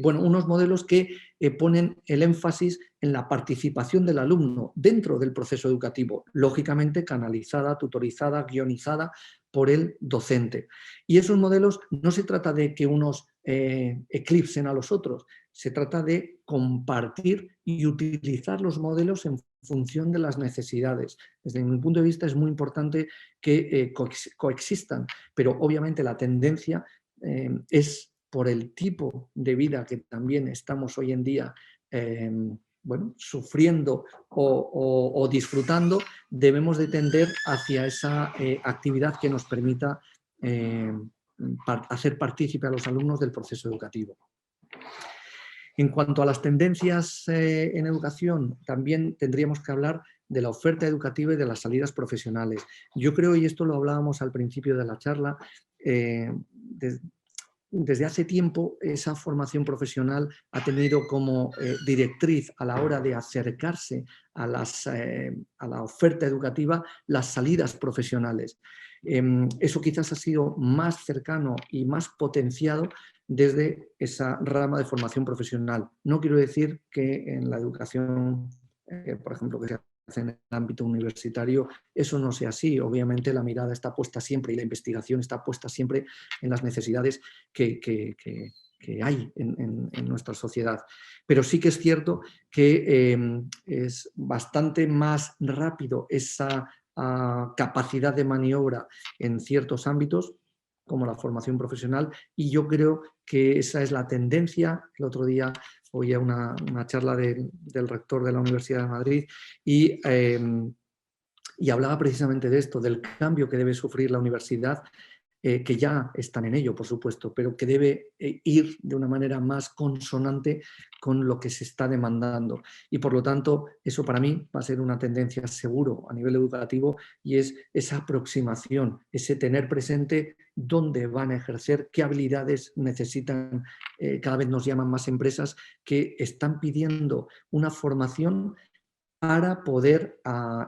bueno, unos modelos que ponen el énfasis en la participación del alumno dentro del proceso educativo, lógicamente canalizada, tutorizada, guionizada por el docente. Y esos modelos no se trata de que unos eclipsen a los otros, se trata de compartir y utilizar los modelos en función de las necesidades. Desde mi punto de vista es muy importante que coexistan, pero obviamente la tendencia es por el tipo de vida que también estamos hoy en día bueno, sufriendo o disfrutando, debemos de tender hacia esa actividad que nos permita hacer partícipe a los alumnos del proceso educativo. En cuanto a las tendencias en educación, también tendríamos que hablar de la oferta educativa y de las salidas profesionales. Yo creo, y esto lo hablábamos al principio de la charla, desde hace tiempo esa formación profesional ha tenido como directriz a la hora de acercarse a la oferta educativa las salidas profesionales. Eso quizás ha sido más cercano y más potenciado desde esa rama de formación profesional. No quiero decir que en la educación, por ejemplo, que se hace en el ámbito universitario, eso no sea así. Obviamente la mirada está puesta siempre y la investigación está puesta siempre en las necesidades que hay en nuestra sociedad. Pero sí que es cierto que es bastante más rápido esa capacidad de maniobra en ciertos ámbitos, como la formación profesional, y yo creo que esa es la tendencia. El otro día oía una charla del rector de la Universidad de Madrid y hablaba precisamente de esto, del cambio que debe sufrir la universidad, que ya están en ello, por supuesto, pero que debe ir de una manera más consonante con lo que se está demandando. Y por lo tanto, eso para mí va a ser una tendencia seguro a nivel educativo, y es esa aproximación, ese tener presente dónde van a ejercer, qué habilidades necesitan. Cada vez nos llaman más empresas que están pidiendo una formación para poder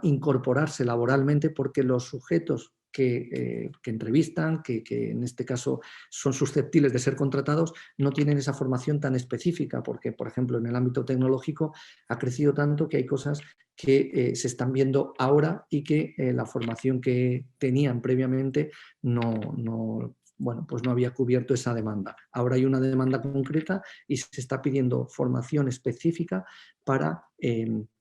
incorporarse laboralmente, porque los sujetos que entrevistan, que en este caso son susceptibles de ser contratados, no tienen esa formación tan específica, porque, por ejemplo, en el ámbito tecnológico ha crecido tanto que hay cosas que se están viendo ahora y que la formación que tenían previamente bueno, pues no había cubierto esa demanda. Ahora hay una demanda concreta y se está pidiendo formación específica para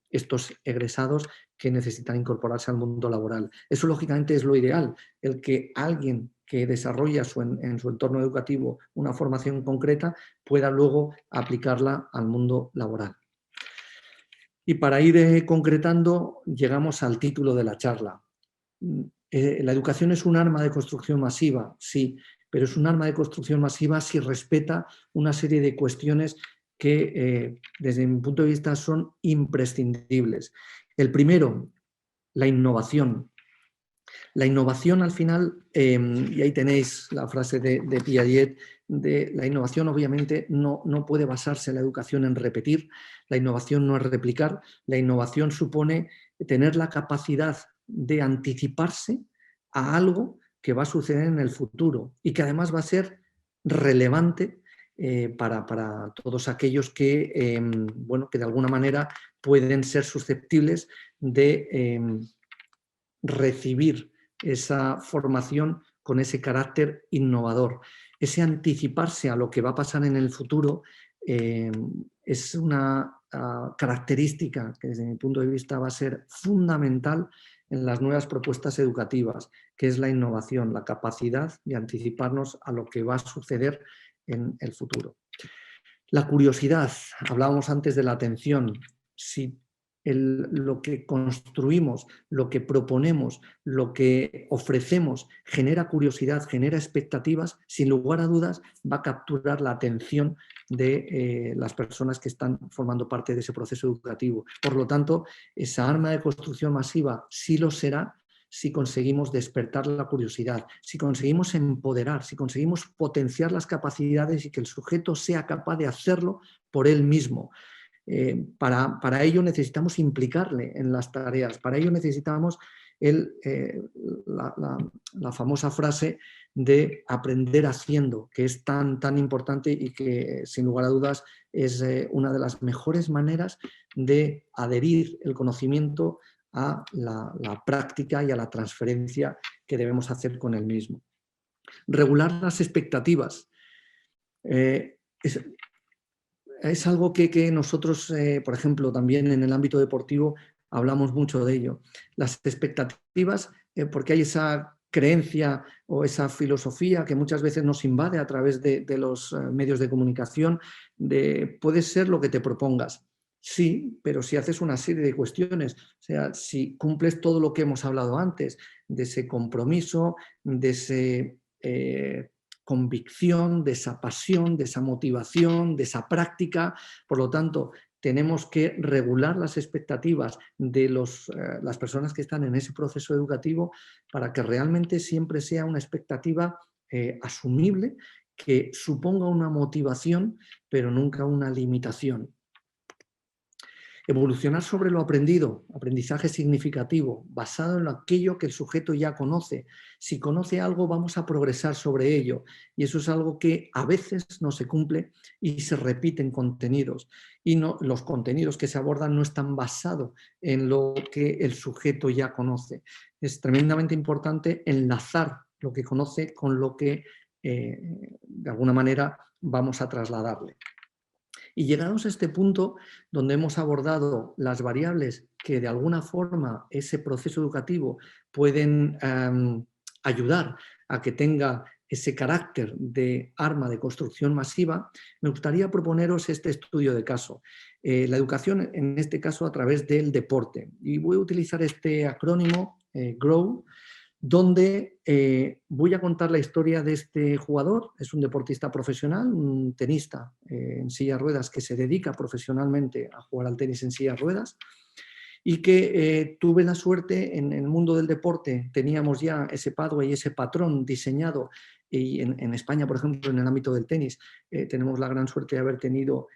estos egresados que necesitan incorporarse al mundo laboral. Eso, lógicamente, es lo ideal, el que alguien que desarrolla en su entorno educativo una formación concreta pueda luego aplicarla al mundo laboral. Y para ir concretando, llegamos al título de la charla. La educación es un arma de construcción masiva, sí, pero es un arma de construcción masiva si respeta una serie de cuestiones que, desde mi punto de vista, son imprescindibles. El primero, la innovación. La innovación, al final, y ahí tenéis la frase de Piaget, de la innovación obviamente no puede basarse en la educación en repetir, la innovación no es replicar, la innovación supone tener la capacidad de anticiparse a algo que va a suceder en el futuro y que además va a ser relevante para todos aquellos que, bueno, que de alguna manera pueden ser susceptibles de recibir esa formación con ese carácter innovador. Ese anticiparse a lo que va a pasar en el futuro es una característica que desde mi punto de vista va a ser fundamental en las nuevas propuestas educativas, que es la innovación, la capacidad de anticiparnos a lo que va a suceder en el futuro. La curiosidad, hablábamos antes de la atención. Si lo que construimos, lo que proponemos, lo que ofrecemos genera curiosidad, genera expectativas, sin lugar a dudas va a capturar la atención de las personas que están formando parte de ese proceso educativo. Por lo tanto, esa arma de construcción masiva sí lo será si conseguimos despertar la curiosidad, si conseguimos empoderar, si conseguimos potenciar las capacidades y que el sujeto sea capaz de hacerlo por él mismo. Para ello necesitamos implicarle en las tareas, para ello necesitamos la famosa frase de aprender haciendo, que es tan importante y que sin lugar a dudas es una de las mejores maneras de adherir el conocimiento a la práctica y a la transferencia que debemos hacer con el mismo. Regular las expectativas. Es algo que nosotros, por ejemplo, también en el ámbito deportivo hablamos mucho de ello. Las expectativas, porque hay esa creencia o esa filosofía que muchas veces nos invade a través de los medios de comunicación, de puede ser lo que te propongas. Sí, pero si haces una serie de cuestiones, o sea, si cumples todo lo que hemos hablado antes, de ese compromiso, de ese convicción, de esa pasión, de esa motivación, de esa práctica. Por lo tanto, tenemos que regular las expectativas de las personas que están en ese proceso educativo para que realmente siempre sea una expectativa asumible, que suponga una motivación, pero nunca una limitación. Evolucionar sobre lo aprendido, aprendizaje significativo, basado en aquello que el sujeto ya conoce. Si conoce algo, vamos a progresar sobre ello. Y eso es algo que a veces no se cumple y se repiten contenidos. Y los contenidos que se abordan no están basados en lo que el sujeto ya conoce. Es tremendamente importante enlazar lo que conoce con lo que de alguna manera vamos a trasladarle. Y llegados a este punto donde hemos abordado las variables que de alguna forma ese proceso educativo pueden ayudar a que tenga ese carácter de arma de construcción masiva, me gustaría proponeros este estudio de caso. La educación, en este caso, a través del deporte. Y voy a utilizar este acrónimo, GROW, donde voy a contar la historia de este jugador. Es un deportista profesional, un tenista en silla de ruedas que se dedica profesionalmente a jugar al tenis en silla de ruedas y que tuve la suerte en el mundo del deporte, teníamos ya ese pathway, ese patrón diseñado y en España, por ejemplo, en el ámbito del tenis, tenemos la gran suerte de haber tenido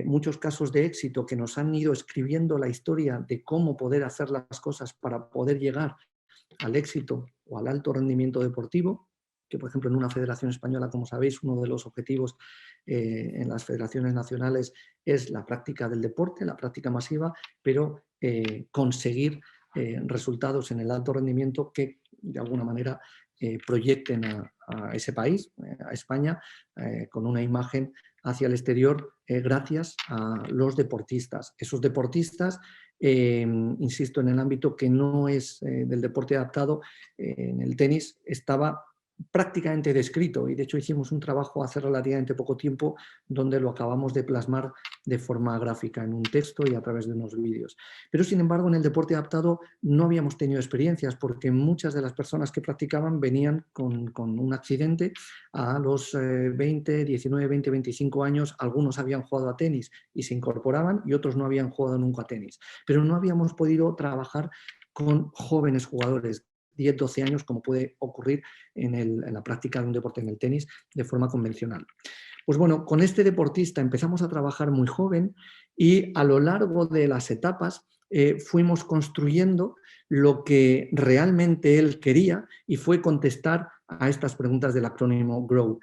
muchos casos de éxito que nos han ido escribiendo la historia de cómo poder hacer las cosas para poder llegar al éxito o al alto rendimiento deportivo, que por ejemplo en una federación española, como sabéis, uno de los objetivos en las federaciones nacionales es la práctica del deporte, la práctica masiva, pero conseguir resultados en el alto rendimiento que de alguna manera proyecten a ese país, a España, con una imagen hacia el exterior gracias a los deportistas. Esos deportistas, insisto, en el ámbito que no es del deporte adaptado, en el tenis estaba prácticamente descrito y de hecho hicimos un trabajo hace relativamente poco tiempo donde lo acabamos de plasmar de forma gráfica en un texto y a través de unos vídeos. Pero sin embargo en el deporte adaptado no habíamos tenido experiencias porque muchas de las personas que practicaban venían con un accidente a los 20, 19, 20, 25 años. Algunos habían jugado a tenis y se incorporaban y otros no habían jugado nunca a tenis. Pero no habíamos podido trabajar con jóvenes jugadores, 10, 12 años, como puede ocurrir en la práctica de un deporte en el tenis de forma convencional. Pues bueno, con este deportista empezamos a trabajar muy joven y a lo largo de las etapas fuimos construyendo lo que realmente él quería y fue contestar a estas preguntas del acrónimo GROW.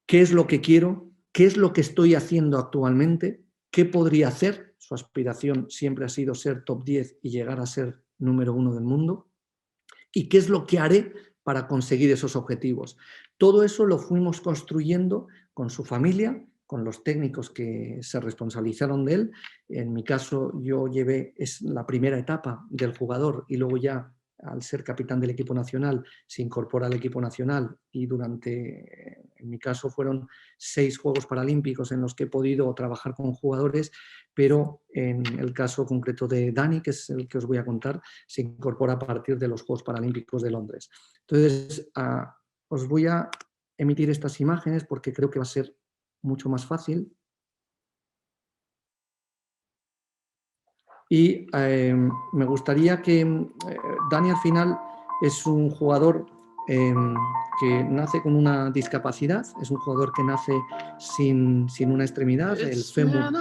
¿Qué es lo que quiero? ¿Qué es lo que estoy haciendo actualmente? ¿Qué podría hacer? Su aspiración siempre ha sido ser top 10 y llegar a ser número 1 del mundo. ¿Y qué es lo que haré para conseguir esos objetivos? Todo eso lo fuimos construyendo con su familia, con los técnicos que se responsabilizaron de él. En mi caso, yo llevé la primera etapa del jugador y luego ya, al ser capitán del equipo nacional, se incorpora al equipo nacional y en mi caso, fueron 6 Juegos Paralímpicos en los que he podido trabajar con jugadores, pero en el caso concreto de Dani, que es el que os voy a contar, se incorpora a partir de los Juegos Paralímpicos de Londres. Entonces, os voy a emitir estas imágenes porque creo que va a ser mucho más fácil. Y me gustaría que Dani al final es un jugador que nace con una discapacidad, es un jugador que nace sin una extremidad, el fémur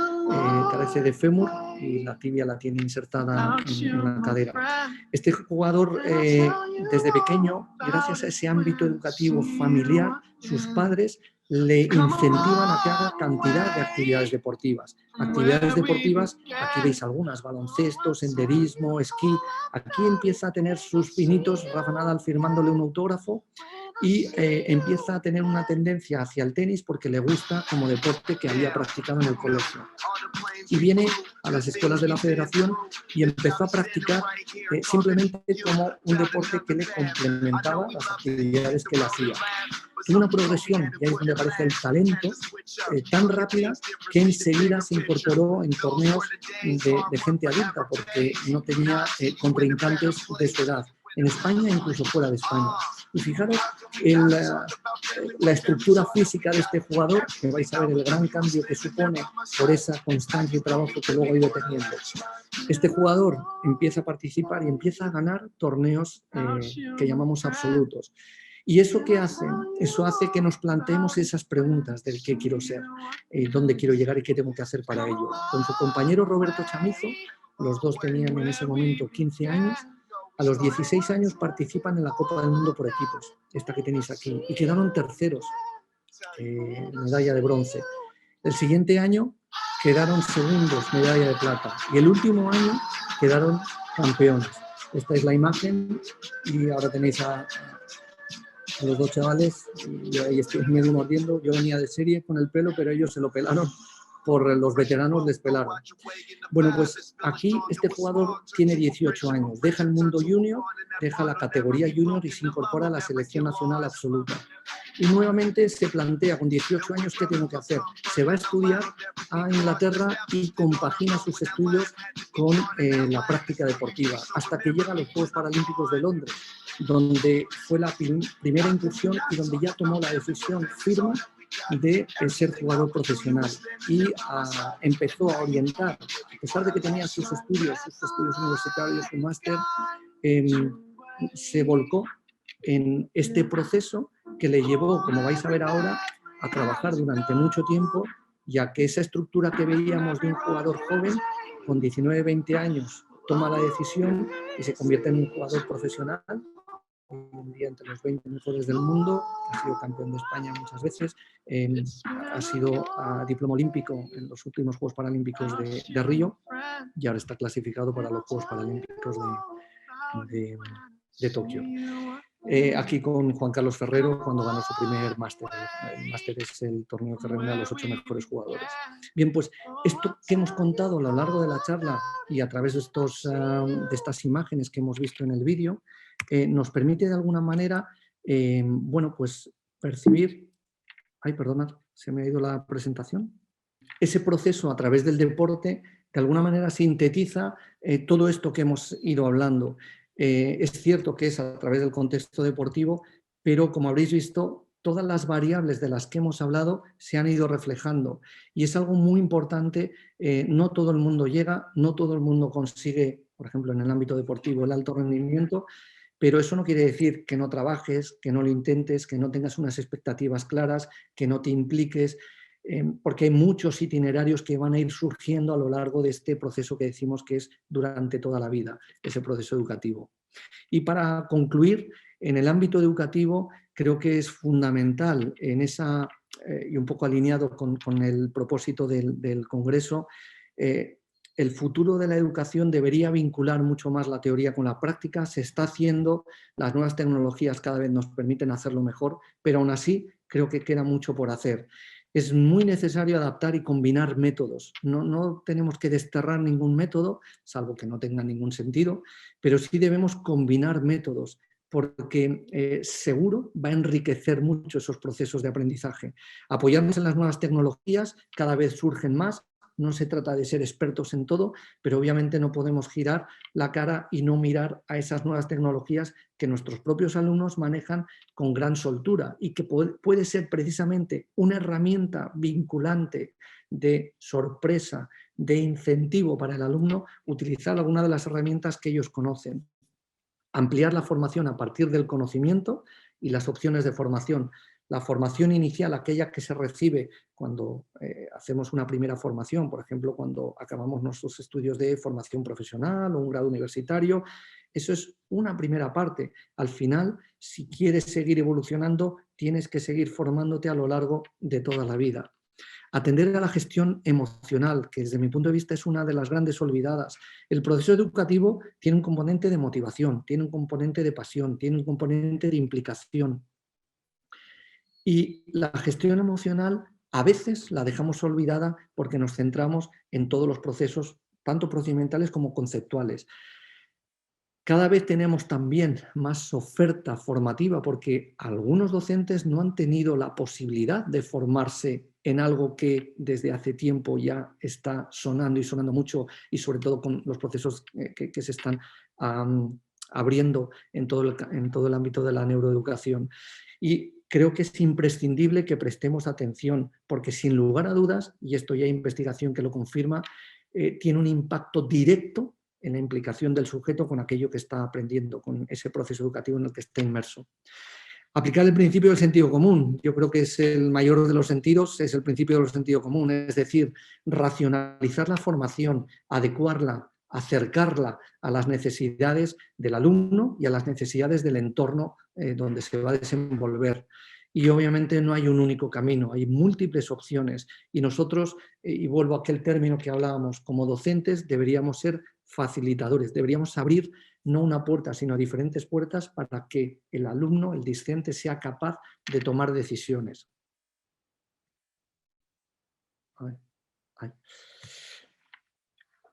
carece de fémur y la tibia la tiene insertada en la cadera. Este jugador desde pequeño, gracias a ese ámbito educativo familiar, sus padres le incentivan a que haga cantidad de actividades deportivas. Actividades deportivas, aquí veis algunas, baloncesto, senderismo, esquí. Aquí empieza a tener sus pinitos, Rafa Nadal firmándole un autógrafo, y empieza a tener una tendencia hacia el tenis porque le gusta como deporte que había practicado en el colegio. Y viene a las escuelas de la federación y empezó a practicar simplemente como un deporte que le complementaba las actividades que él hacía. Tuvo una progresión, y ahí es donde aparece el talento, tan rápida que enseguida se incorporó en torneos de gente adulta porque no tenía contrincantes de su edad, en España e incluso fuera de España. Y fijaros en la estructura física de este jugador, que vais a ver el gran cambio que supone por esa constancia y trabajo que luego ha ido teniendo. Este jugador empieza a participar y empieza a ganar torneos que llamamos absolutos. ¿Y eso qué hace? Eso hace que nos planteemos esas preguntas del qué quiero ser, dónde quiero llegar y qué tengo que hacer para ello. Con su compañero Roberto Chamizo, los dos tenían en ese momento 15 años, a los 16 años participan en la Copa del Mundo por equipos, esta que tenéis aquí, y quedaron terceros, medalla de bronce. El siguiente año quedaron segundos, medalla de plata, y el último año quedaron campeones. Esta es la imagen y ahora tenéis a los dos chavales, y ahí estoy medio mordiendo. Yo venía de serie con el pelo, pero ellos se lo pelaron, por los veteranos les pelaron. Bueno, pues aquí este jugador tiene 18 años, deja el mundo junior, deja la categoría junior y se incorpora a la selección nacional absoluta. Y nuevamente se plantea con 18 años qué tengo que hacer. Se va a estudiar a Inglaterra y compagina sus estudios con la práctica deportiva, hasta que llega a los Juegos Paralímpicos de Londres, donde fue la primera incursión y donde ya tomó la decisión firme de ser jugador profesional y empezó a orientar, a pesar de que tenía sus estudios universitarios, su máster, se volcó en este proceso que le llevó, como vais a ver ahora, a trabajar durante mucho tiempo, ya que esa estructura que veíamos de un jugador joven, con 19, 20 años, toma la decisión y se convierte en un jugador profesional, un día entre los 20 mejores del mundo, ha sido campeón de España muchas veces, ha sido diploma olímpico en los últimos Juegos Paralímpicos de Río y ahora está clasificado para los Juegos Paralímpicos de Tokio. Aquí con Juan Carlos Ferrero cuando ganó su primer máster. El máster es el torneo que reúne a los 8 mejores jugadores. Bien, pues esto que hemos contado a lo largo de la charla y a través de estas imágenes que hemos visto en el vídeo, nos permite de alguna manera, bueno, pues percibir... Ay, perdonad, se me ha ido la presentación. Ese proceso a través del deporte, de alguna manera sintetiza todo esto que hemos ido hablando. Es cierto que es a través del contexto deportivo, pero como habréis visto, todas las variables de las que hemos hablado se han ido reflejando y es algo muy importante. No todo el mundo llega, no todo el mundo consigue, por ejemplo, en el ámbito deportivo, el alto rendimiento, pero eso no quiere decir que no trabajes, que no lo intentes, que no tengas unas expectativas claras, que no te impliques, porque hay muchos itinerarios que van a ir surgiendo a lo largo de este proceso que decimos que es durante toda la vida, ese proceso educativo. Y para concluir, en el ámbito educativo, creo que es fundamental en esa, y un poco alineado con el propósito del Congreso, el futuro de la educación debería vincular mucho más la teoría con la práctica. Se está haciendo, las nuevas tecnologías cada vez nos permiten hacerlo mejor, pero aún así creo que queda mucho por hacer. Es muy necesario adaptar y combinar métodos. No tenemos que desterrar ningún método, salvo que no tenga ningún sentido, pero sí debemos combinar métodos, porque seguro va a enriquecer mucho esos procesos de aprendizaje. Apoyarnos en las nuevas tecnologías, cada vez surgen más. No se trata de ser expertos en todo, pero obviamente no podemos girar la cara y no mirar a esas nuevas tecnologías que nuestros propios alumnos manejan con gran soltura y que puede ser precisamente una herramienta vinculante de sorpresa, de incentivo para el alumno, utilizar alguna de las herramientas que ellos conocen. Ampliar la formación a partir del conocimiento y las opciones de formación. La formación inicial, aquella que se recibe cuando hacemos una primera formación, por ejemplo, cuando acabamos nuestros estudios de formación profesional o un grado universitario, eso es una primera parte. Al final, si quieres seguir evolucionando, tienes que seguir formándote a lo largo de toda la vida. Atender a la gestión emocional, que desde mi punto de vista es una de las grandes olvidadas. El proceso educativo tiene un componente de motivación, tiene un componente de pasión, tiene un componente de implicación. Y la gestión emocional a veces la dejamos olvidada porque nos centramos en todos los procesos, tanto procedimentales como conceptuales. Cada vez tenemos también más oferta formativa porque algunos docentes no han tenido la posibilidad de formarse en algo que desde hace tiempo ya está sonando y sonando mucho, y sobre todo con los procesos que se están abriendo en todo el ámbito de la neuroeducación. Y creo que es imprescindible que prestemos atención porque, sin lugar a dudas, y esto ya hay investigación que lo confirma, tiene un impacto directo en la implicación del sujeto con aquello que está aprendiendo, con ese proceso educativo en el que está inmerso. Aplicar el principio del sentido común, yo creo que es el mayor de los sentidos, es el principio del sentido común, es decir, racionalizar la formación, adecuarla, acercarla a las necesidades del alumno y a las necesidades del entorno donde se va a desenvolver. Y obviamente no hay un único camino, hay múltiples opciones. Y nosotros, y vuelvo a aquel término que hablábamos, como docentes deberíamos ser facilitadores, deberíamos abrir no una puerta, sino diferentes puertas para que el alumno, el discente, sea capaz de tomar decisiones.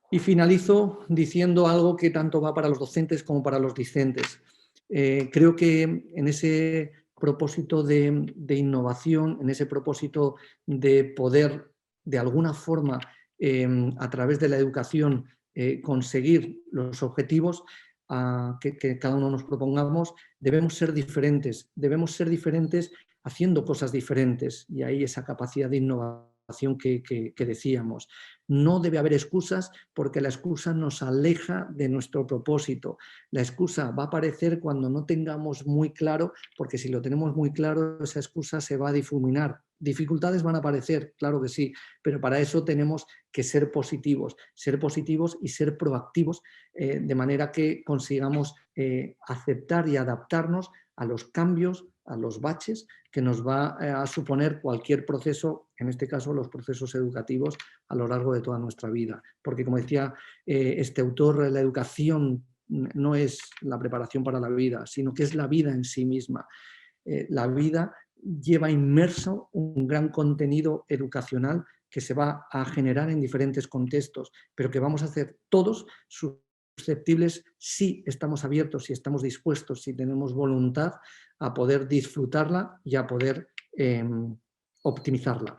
Y finalizo diciendo algo que tanto va para los docentes como para los discentes. Creo que en ese propósito de innovación, en ese propósito de poder, de alguna forma, a través de la educación, conseguir los objetivos que cada uno nos propongamos, debemos ser diferentes haciendo cosas diferentes, y ahí esa capacidad de innovación que decíamos. No debe haber excusas porque la excusa nos aleja de nuestro propósito. La excusa va a aparecer cuando no tengamos muy claro, porque si lo tenemos muy claro, esa excusa se va a difuminar. Dificultades van a aparecer, claro que sí, pero para eso tenemos que ser positivos y ser proactivos, de manera que consigamos aceptar y adaptarnos a los cambios, a los baches que nos va a suponer cualquier proceso, en este caso los procesos educativos, a lo largo de toda nuestra vida. Porque, como decía este autor, la educación no es la preparación para la vida, sino que es la vida en sí misma. La vida lleva inmerso un gran contenido educacional que se va a generar en diferentes contextos, pero que vamos a hacer todos susceptibles si estamos abiertos, si estamos dispuestos, si tenemos voluntad a poder disfrutarla y a poder optimizarla.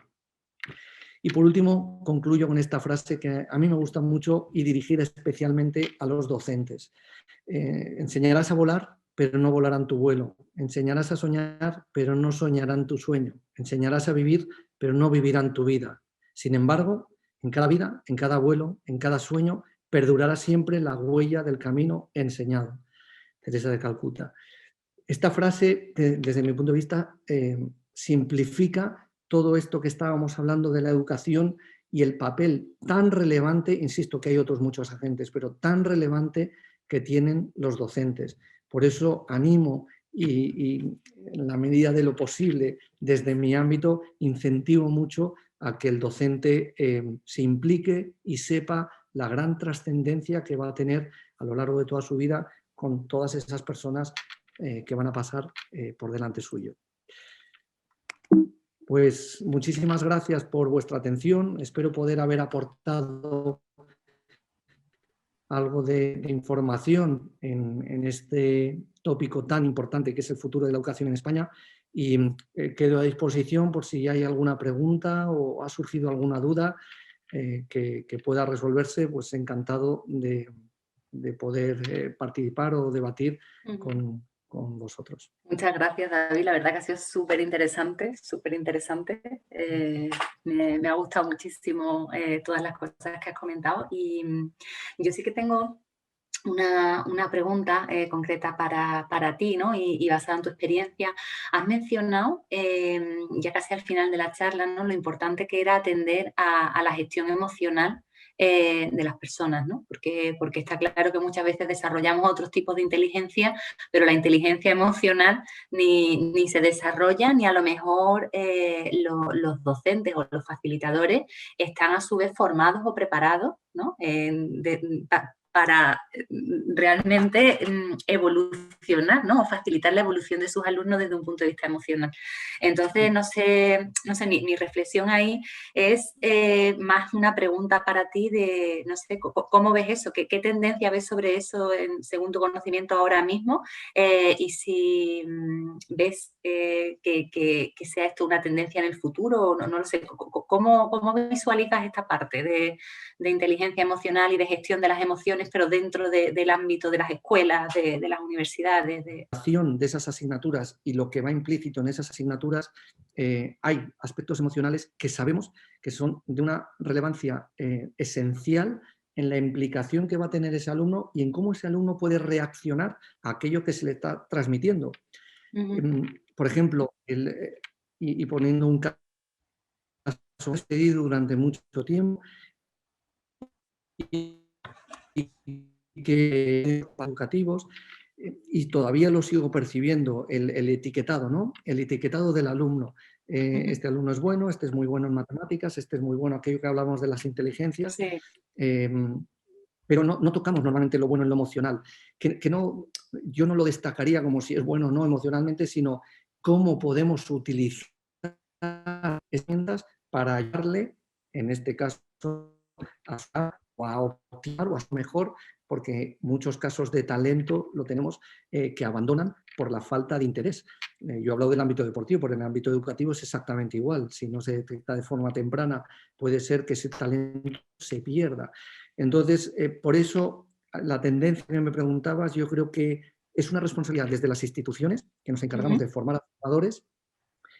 Y por último, concluyo con esta frase que a mí me gusta mucho y dirigida especialmente a los docentes. Enseñarás a volar, pero no volarán tu vuelo. Enseñarás a soñar, pero no soñarán tu sueño. Enseñarás a vivir, pero no vivirán tu vida. Sin embargo, en cada vida, en cada vuelo, en cada sueño, perdurará siempre la huella del camino enseñado. Teresa de Calcuta. Esta frase, desde mi punto de vista, simplifica todo esto que estábamos hablando de la educación y el papel tan relevante, insisto que hay otros muchos agentes, pero tan relevante que tienen los docentes. Por eso animo y en la medida de lo posible, desde mi ámbito, incentivo mucho a que el docente se implique y sepa la gran trascendencia que va a tener a lo largo de toda su vida con todas esas personas que van a pasar por delante suyo. Pues muchísimas gracias por vuestra atención. Espero poder haber aportado algo de información en este tópico tan importante que es el futuro de la educación en España, y quedo a disposición por si hay alguna pregunta o ha surgido alguna duda que pueda resolverse, pues encantado de poder participar o debatir con vosotros. Muchas gracias, David. La verdad que ha sido súper interesante, súper interesante. Me ha gustado muchísimo todas las cosas que has comentado, y yo sí que tengo una pregunta concreta para ti, ¿no? Y basada en tu experiencia. Has mencionado, ya casi al final de la charla, ¿no?, lo importante que era atender a la gestión emocional de las personas, ¿no? Porque está claro que muchas veces desarrollamos otros tipos de inteligencia, pero la inteligencia emocional ni se desarrolla, ni a lo mejor los docentes o los facilitadores están a su vez formados o preparados, ¿no?, para realmente evolucionar, ¿no?, o facilitar la evolución de sus alumnos desde un punto de vista emocional. Entonces, no sé, mi reflexión ahí es más una pregunta para ti de, no sé, ¿cómo ves eso? ¿Qué tendencia ves sobre eso según tu conocimiento ahora mismo? Y si ves que sea esto una tendencia en el futuro, no lo sé. ¿Cómo visualizas esta parte de inteligencia emocional y de gestión de las emociones, pero dentro del ámbito de las escuelas, de las universidades? De esas asignaturas y lo que va implícito en esas asignaturas, hay aspectos emocionales que sabemos que son de una relevancia esencial en la implicación que va a tener ese alumno y en cómo ese alumno puede reaccionar a aquello que se le está transmitiendo. Por ejemplo, y poniendo un caso pedido durante mucho tiempo y que educativos, y todavía lo sigo percibiendo, el etiquetado, ¿no? El etiquetado del alumno. Este alumno es bueno, este es muy bueno en matemáticas, este es muy bueno, aquello que hablamos de las inteligencias, Sí. pero no tocamos normalmente lo bueno en lo emocional. Yo no lo destacaría como si es bueno o no emocionalmente, sino cómo podemos utilizar herramientas para ayudarle, en este caso, a optimar o a mejor, porque muchos casos de talento lo tenemos que abandonan por la falta de interés. Yo he hablado del ámbito deportivo, pero en el ámbito educativo es exactamente igual. Si no se detecta de forma temprana, puede ser que ese talento se pierda. Entonces, por eso, la tendencia que me preguntabas, yo creo que es una responsabilidad desde las instituciones, que nos encargamos de formar a formadores,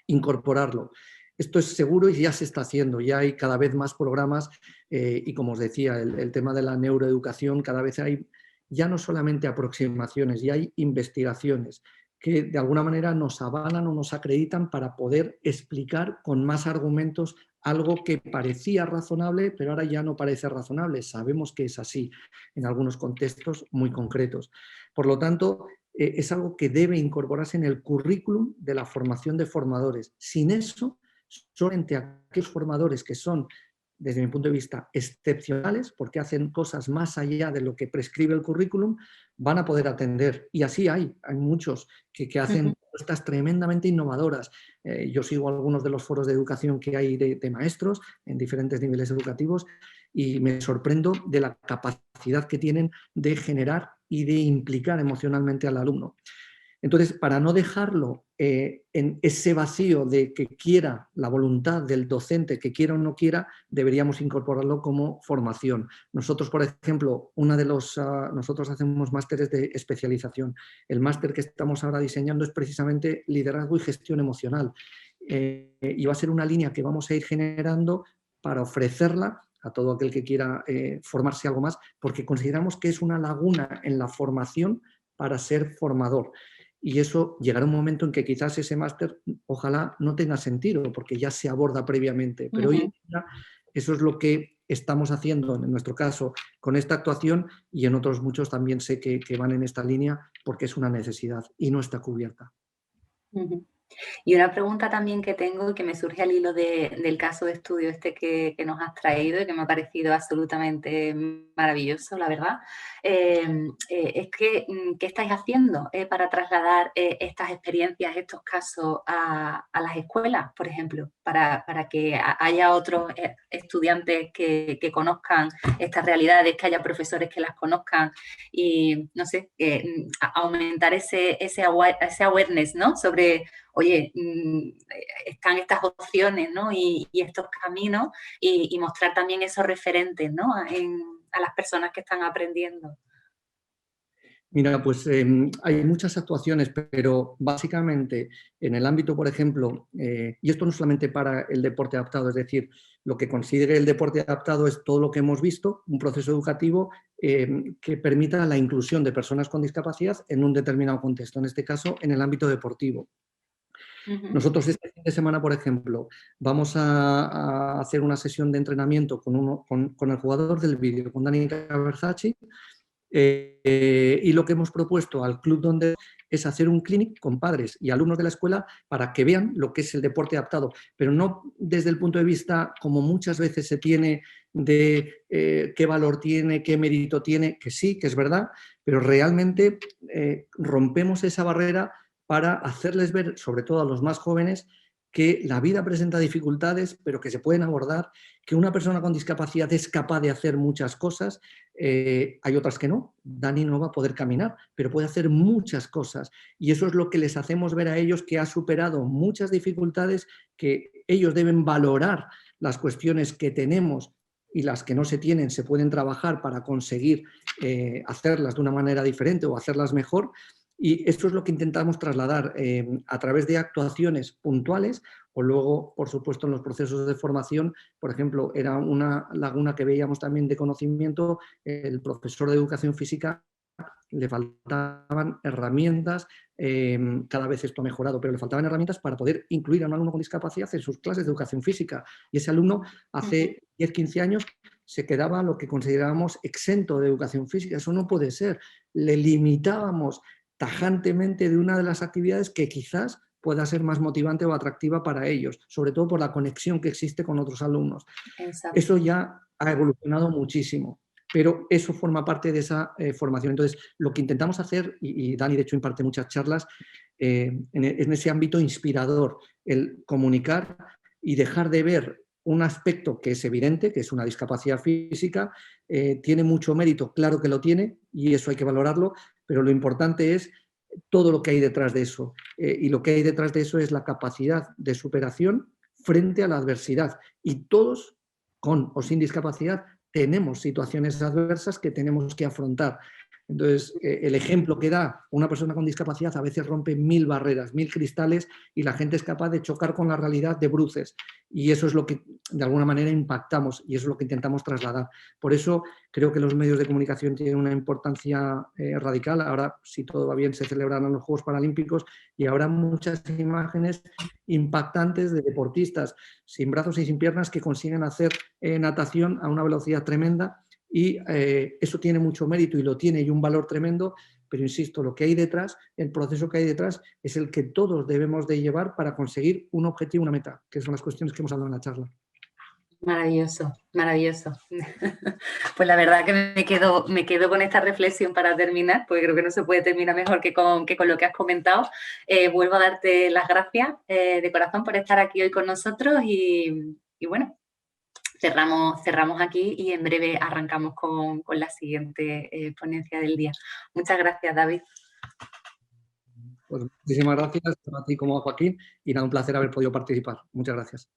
incorporarlo. Esto es seguro y ya se está haciendo, ya hay cada vez más programas y, como os decía, el tema de la neuroeducación, cada vez hay ya no solamente aproximaciones, ya hay investigaciones que de alguna manera nos avalan o nos acreditan para poder explicar con más argumentos algo que parecía razonable, pero ahora ya no parece razonable. Sabemos que es así en algunos contextos muy concretos. Por lo tanto, es algo que debe incorporarse en el currículum de la formación de formadores. Sin eso, solamente aquellos formadores que son, desde mi punto de vista, excepcionales, porque hacen cosas más allá de lo que prescribe el currículum, van a poder atender. Y así hay muchos que hacen propuestas tremendamente innovadoras. Yo sigo algunos de los foros de educación que hay de maestros en diferentes niveles educativos y me sorprendo de la capacidad que tienen de generar y de implicar emocionalmente al alumno. Entonces, para no dejarlo en ese vacío de que quiera la voluntad del docente, que quiera o no quiera, deberíamos incorporarlo como formación. Nosotros, por ejemplo, nosotros hacemos másteres de especialización. El máster que estamos ahora diseñando es precisamente liderazgo y gestión emocional. Y va a ser una línea que vamos a ir generando para ofrecerla a todo aquel que quiera formarse algo más, porque consideramos que es una laguna en la formación para ser formador. Y eso llegará un momento en que quizás ese máster ojalá no tenga sentido porque ya se aborda previamente. Pero hoy en día eso es lo que estamos haciendo, en nuestro caso, con esta actuación, y en otros muchos también sé que van en esta línea porque es una necesidad y no está cubierta. Ujú. Y una pregunta también que tengo y que me surge al hilo del caso de estudio este que nos has traído y que me ha parecido absolutamente maravilloso, la verdad, es que, ¿qué estáis haciendo para trasladar estas experiencias, estos casos a las escuelas, por ejemplo, para que haya otros estudiantes que conozcan estas realidades, que haya profesores que las conozcan y, no sé, aumentar ese awareness, ¿no? Sobre oye, están estas opciones, ¿no? Y estos caminos y mostrar también esos referentes, ¿no? A las personas que están aprendiendo. Mira, pues hay muchas actuaciones, pero básicamente en el ámbito, por ejemplo, y esto no solamente para el deporte adaptado, es decir, lo que considere el deporte adaptado es todo lo que hemos visto, un proceso educativo que permita la inclusión de personas con discapacidad en un determinado contexto, en este caso en el ámbito deportivo. Ujú, Nosotros este fin de semana, por ejemplo, vamos a hacer una sesión de entrenamiento con el jugador del vídeo, con Dani Caberzacci, y lo que hemos propuesto al club donde es hacer un clinic con padres y alumnos de la escuela para que vean lo que es el deporte adaptado, pero no desde el punto de vista como muchas veces se tiene de qué valor tiene, qué mérito tiene, que sí, que es verdad, pero realmente rompemos esa barrera para hacerles ver, sobre todo a los más jóvenes, que la vida presenta dificultades, pero que se pueden abordar, que una persona con discapacidad es capaz de hacer muchas cosas. Hay otras que no. Dani no va a poder caminar, pero puede hacer muchas cosas. Y eso es lo que les hacemos ver a ellos, que ha superado muchas dificultades, que ellos deben valorar las cuestiones que tenemos y las que no se tienen se pueden trabajar para conseguir hacerlas de una manera diferente o hacerlas mejor. Y esto es lo que intentamos trasladar a través de actuaciones puntuales o luego, por supuesto, en los procesos de formación. Por ejemplo, era una laguna que veíamos también de conocimiento. El profesor de educación física le faltaban herramientas, cada vez esto ha mejorado, pero le faltaban herramientas para poder incluir a un alumno con discapacidad en sus clases de educación física. Y ese alumno hace 10, 15 años se quedaba lo que considerábamos exento de educación física. Eso no puede ser. Le limitábamos tajantemente de una de las actividades que quizás pueda ser más motivante o atractiva para ellos, sobre todo por la conexión que existe con otros alumnos. exacto. Eso ya ha evolucionado muchísimo, pero eso forma parte de esa formación. Entonces, lo que intentamos hacer, y Dani de hecho imparte muchas charlas, en ese ámbito inspirador, el comunicar y dejar de ver un aspecto que es evidente, que es una discapacidad física, tiene mucho mérito, claro que lo tiene, y eso hay que valorarlo, pero lo importante es todo lo que hay detrás de eso. Y lo que hay detrás de eso es la capacidad de superación frente a la adversidad. Y todos, con o sin discapacidad, tenemos situaciones adversas que tenemos que afrontar. Entonces, el ejemplo que da una persona con discapacidad a veces rompe 1000 barreras, 1000 cristales, y la gente es capaz de chocar con la realidad de bruces. Y eso es lo que de alguna manera impactamos y eso es lo que intentamos trasladar. Por eso creo que los medios de comunicación tienen una importancia radical. Ahora, si todo va bien, se celebrarán los Juegos Paralímpicos y habrá muchas imágenes impactantes de deportistas sin brazos y sin piernas que consiguen hacer natación a una velocidad tremenda. Y eso tiene mucho mérito y lo tiene y un valor tremendo, pero insisto, lo que hay detrás, el proceso que hay detrás es el que todos debemos de llevar para conseguir un objetivo, una meta, que son las cuestiones que hemos hablado en la charla. Maravilloso, maravilloso. Pues la verdad que me quedo con esta reflexión para terminar, porque creo que no se puede terminar mejor que con lo que has comentado. Vuelvo a darte las gracias de corazón por estar aquí hoy con nosotros y bueno, cerramos aquí y en breve arrancamos con la siguiente ponencia del día. Muchas gracias, David. Pues muchísimas gracias a ti como a Joaquín y nada, un placer haber podido participar. Muchas gracias.